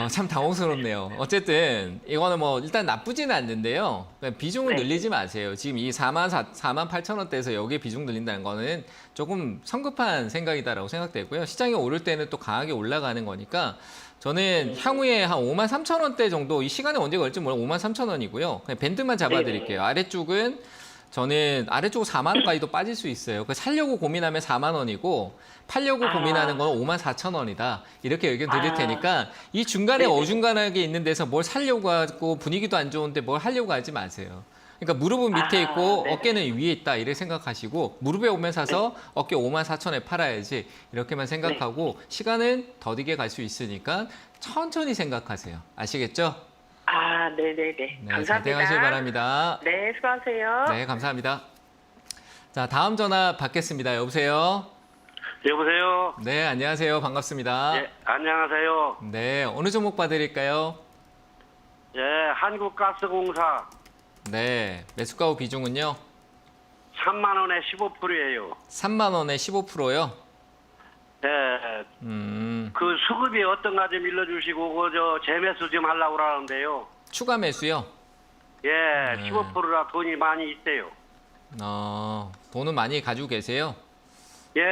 참 당혹스럽네요. 어쨌든 이거는 뭐 일단 나쁘지는 않는데요. 비중을 네. 늘리지 마세요. 지금 이 48,000원대에서 여기에 비중 늘린다는 거는 조금 성급한 생각이다라고 생각되고요. 시장이 오를 때는 또 강하게 올라가는 거니까 저는 향후에 한 53,000원대 정도 이 시간에 언제 걸릴지 몰라요. 53,000원이고요. 그냥 밴드만 잡아드릴게요. 아래쪽은 저는 아래쪽 4만 원까지도 빠질 수 있어요. 그 살려고 고민하면 4만 원이고 팔려고 고민하는 건 54,000원이다. 이렇게 의견 드릴 테니까 이 중간에 어중간하게 있는 데서 뭘 살려고 하고 분위기도 안 좋은데 뭘 하려고 하지 마세요. 그러니까 무릎은 밑에 있고 어깨는 위에 있다 이렇게 생각하시고 무릎에 오면 사서 어깨 54,000원에 팔아야지 이렇게만 생각하고 시간은 더디게 갈 수 있으니까 천천히 생각하세요. 아시겠죠? 아, 네네네. 네, 잘 감사합니다. 대응하시기 바랍니다. 네, 수고하세요. 네, 감사합니다. 자, 다음 전화 받겠습니다. 여보세요? 여보세요. 네, 안녕하세요. 반갑습니다. 예, 안녕하세요. 네, 어느 종목 봐드릴까요? 예, 한국가스공사 네, 매수가 후 비중은요? 3만 원에 15%예요. 3만 원에 15%요? 예, 그 수급이 어떤가 좀 일러주시고 그저 재매수 좀 하려고 그러는데요. 추가 매수요? 예, 15%라 돈이 많이 있대요. 돈은 많이 가지고 계세요? 예,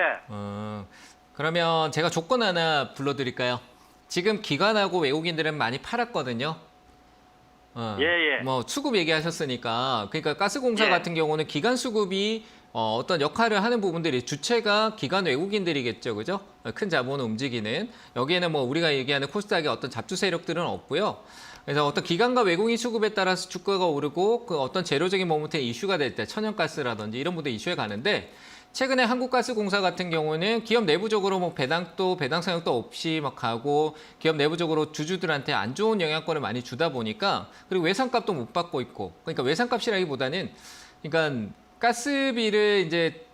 그러면 제가 조건 하나 불러드릴까요? 지금 기관하고 외국인들은 많이 팔았거든요. 예. 뭐 수급 얘기하셨으니까 그러니까 가스공사 예. 같은 경우는 기관 수급이 어떤 역할을 하는 부분들이 주체가 기관 외국인들이겠죠, 그죠? 큰 자본을 움직이는 여기에는 뭐 우리가 얘기하는 코스닥의 어떤 잡주 세력들은 없고요. 그래서 어떤 기관과 외국인 수급에 따라서 주가가 오르고 그 어떤 재료적인 모멘텀 이슈가 될 때 천연가스라든지 이런 분들 이슈에 가는데 최근에 한국가스공사 같은 경우는 기업 내부적으로 뭐 배당 사용도 없이 막 가고 기업 내부적으로 주주들한테 안 좋은 영향권을 많이 주다 보니까 그리고 외상값도 못 받고 있고 그러니까 외상값이라기보다는 그러니까 가스비를 이제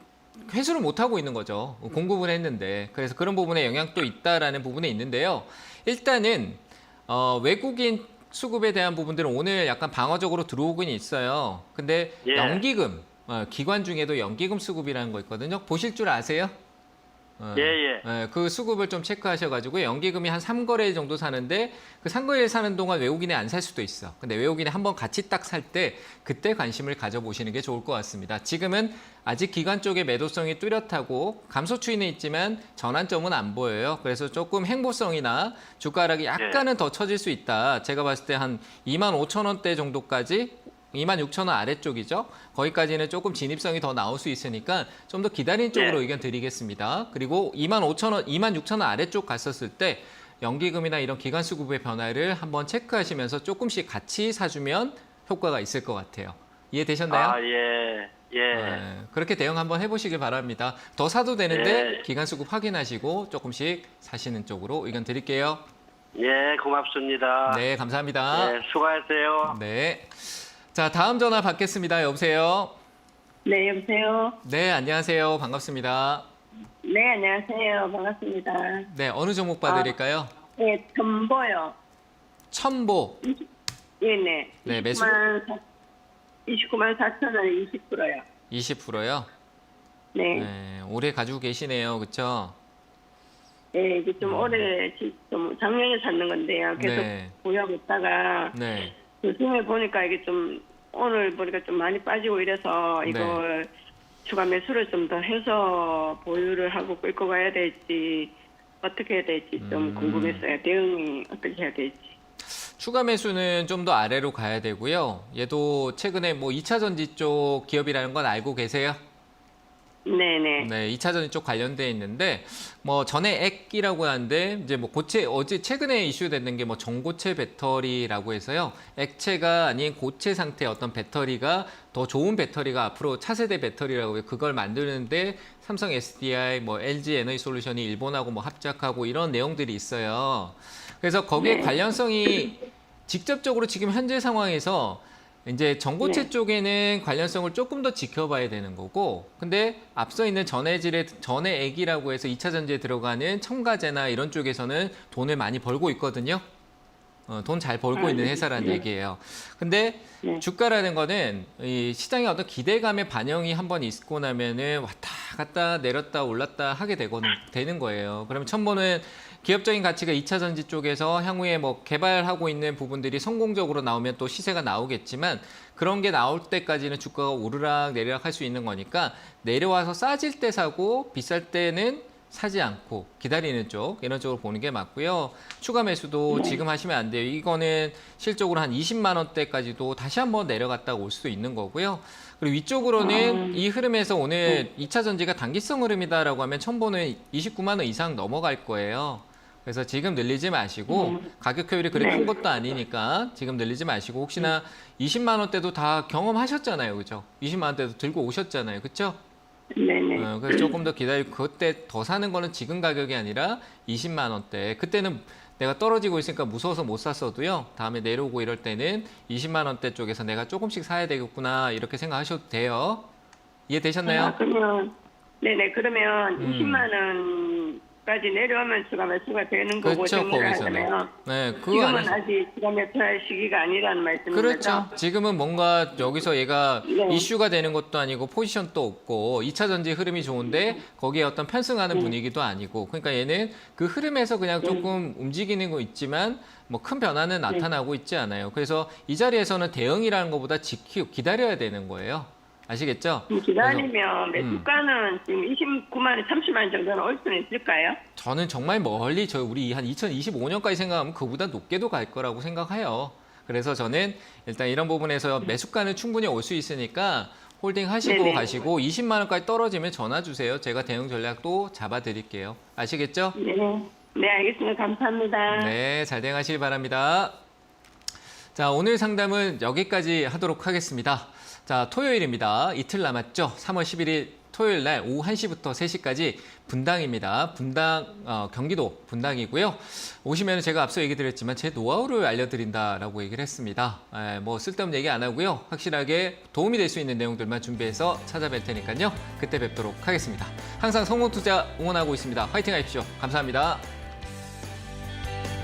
회수를 못 하고 있는 거죠. 공급을 했는데 그래서 그런 부분에 영향도 있다라는 부분에 있는데요. 일단은 외국인 수급에 대한 부분들은 오늘 약간 방어적으로 들어오긴 있어요. 근데 예. 연기금, 기관 중에도 연기금 수급이라는 거 있거든요. 보실 줄 아세요? 예. 그 수급을 좀 체크하셔가지고 연기금이 한 3거래 정도 사는데 그 3거래를 사는 동안 외국인이 안 살 수도 있어. 근데 외국인이 한번 같이 딱 살 때 그때 관심을 가져보시는 게 좋을 것 같습니다. 지금은 아직 기관 쪽의 매도성이 뚜렷하고 감소 추이는 있지만 전환점은 안 보여요. 그래서 조금 행보성이나 주가 하락이 약간은 더 처질 수 있다. 제가 봤을 때 한 25,000원대 정도까지 26,000원 아래쪽이죠. 거기까지는 조금 진입성이 더 나올 수 있으니까 좀 더 기다리는 쪽으로 의견 드리겠습니다. 그리고 25,000원, 26,000원 아래쪽 갔었을 때 연기금이나 이런 기관 수급의 변화를 한번 체크하시면서 조금씩 같이 사주면 효과가 있을 것 같아요. 이해되셨나요? 아, 예. 그렇게 대응 한번 해보시길 바랍니다. 더 사도 되는데 예. 기관 수급 확인하시고 조금씩 사시는 쪽으로 의견 드릴게요. 예, 고맙습니다. 네, 감사합니다. 네, 수고하세요. 네. 자, 다음 전화 받겠습니다. 여보세요? 네, 여보세요. 네, 안녕하세요. 반갑습니다. 네, 안녕하세요. 반갑습니다. 네, 어느 종목 봐드릴까요? 네, 전보요. 첨보. 네. 네, 매수 29만 4천 원에 20%요. 20%요? 네. 네, 오래 가지고 계시네요. 그렇죠? 네, 이게 좀 오래, 좀 작년에 샀는 건데요. 계속 네. 보유하고 있다가 네. 요즘에 보니까 이게 좀 오늘 보니까 좀 많이 빠지고 이래서 이걸 추가 매수를 좀 더 해서 보유를 하고 끌고 가야 될지 어떻게 해야 될지 좀 궁금했어요. 대응이 어떻게 해야 될지. 추가 매수는 좀 더 아래로 가야 되고요. 얘도 최근에 뭐 2차 전지 쪽 기업이라는 건 알고 계세요? 네네. 네, 2차 전지 쪽 관련돼 있는데 뭐 전에 액이라고 하는데 이제 뭐 고체 어제 최근에 이슈됐는 게 뭐 전고체 배터리라고 해서요. 액체가 아닌 고체 상태의 어떤 배터리가 더 좋은 배터리가 앞으로 차세대 배터리라고 해요. 그걸 만드는데 삼성 SDI 뭐 LG 에너지 솔루션이 일본하고 뭐 합작하고 이런 내용들이 있어요. 그래서 거기에 관련성이 직접적으로 지금 현재 상황에서 이제 전고체 쪽에는 관련성을 조금 더 지켜봐야 되는 거고, 근데 앞서 있는 전해액이라고 해서 2차 전지에 들어가는 첨가제나 이런 쪽에서는 돈을 많이 벌고 있거든요. 돈 잘 벌고 있는 회사라는 얘기예요. 근데 주가라는 거는 이 시장의 어떤 기대감의 반영이 한번 있고 나면은 왔다 갔다 내렸다 올랐다 하게 되는 거예요. 그러면 첨보는 기업적인 가치가 2차 전지 쪽에서 향후에 뭐 개발하고 있는 부분들이 성공적으로 나오면 또 시세가 나오겠지만 그런 게 나올 때까지는 주가가 오르락 내리락 할 수 있는 거니까 내려와서 싸질 때 사고 비쌀 때는 사지 않고 기다리는 쪽 이런 쪽으로 보는 게 맞고요. 추가 매수도 지금 하시면 안 돼요. 이거는 실적으로 한 20만 원대까지도 다시 한번 내려갔다가 올 수도 있는 거고요. 그리고 위쪽으로는 이 흐름에서 오늘 2차 전지가 단기성 흐름이다라고 하면 첨보는 29만 원 이상 넘어갈 거예요. 그래서 지금 늘리지 마시고 가격 효율이 그렇게 큰 것도 아니니까 지금 늘리지 마시고 혹시나 20만 원대도 다 경험하셨잖아요. 그죠? 20만 원대도 들고 오셨잖아요. 그렇죠? 네네. 그래서 조금 더 기다리고 그때 더 사는 거는 지금 가격이 아니라 20만 원대. 그때는 내가 떨어지고 있으니까 무서워서 못 샀어도요. 다음에 내려오고 이럴 때는 20만 원대 쪽에서 내가 조금씩 사야 되겠구나 이렇게 생각하셔도 돼요. 이해되셨나요? 그러면 네네. 그러면 20만 원까지 내려오면 추가 매수가 되는 거고 그렇죠, 정리를 거기서는. 하잖아요. 네, 그거 지금은 안에서. 아직 추가 매수할 시기가 아니라는 말씀인 그렇죠. 거죠? 지금은 뭔가 여기서 얘가 네. 이슈가 되는 것도 아니고 포지션도 없고 2차 전지 흐름이 좋은데 거기에 어떤 편승하는 분위기도 아니고 그러니까 얘는 그 흐름에서 그냥 조금 움직이는 거 있지만 뭐 큰 변화는 나타나고 있지 않아요. 그래서 이 자리에서는 대응이라는 것보다 기다려야 되는 거예요. 아시겠죠? 기다리면 매수가는 지금 29만 원, 30만 원 정도는 올 수는 있을까요? 저는 정말 멀리 우리 한 2025년까지 생각하면 그보다 높게도 갈 거라고 생각해요. 그래서 저는 일단 이런 부분에서 매수가는 충분히 올 수 있으니까 홀딩 하시고 네네. 가시고 20만 원까지 떨어지면 전화 주세요. 제가 대응 전략도 잡아 드릴게요. 아시겠죠? 네. 네, 알겠습니다. 감사합니다. 네, 잘 대응하시기 바랍니다. 자, 오늘 상담은 여기까지 하도록 하겠습니다. 자, 토요일입니다. 이틀 남았죠? 3월 11일 토요일 날 오후 1시부터 3시까지 분당입니다. 분당, 경기도 분당이고요. 오시면 제가 앞서 얘기 드렸지만 제 노하우를 알려드린다라고 얘기를 했습니다. 뭐 쓸데없는 얘기 안 하고요. 확실하게 도움이 될 수 있는 내용들만 준비해서 찾아뵐 테니까요. 그때 뵙도록 하겠습니다. 항상 성공투자 응원하고 있습니다. 화이팅 하십시오. 감사합니다.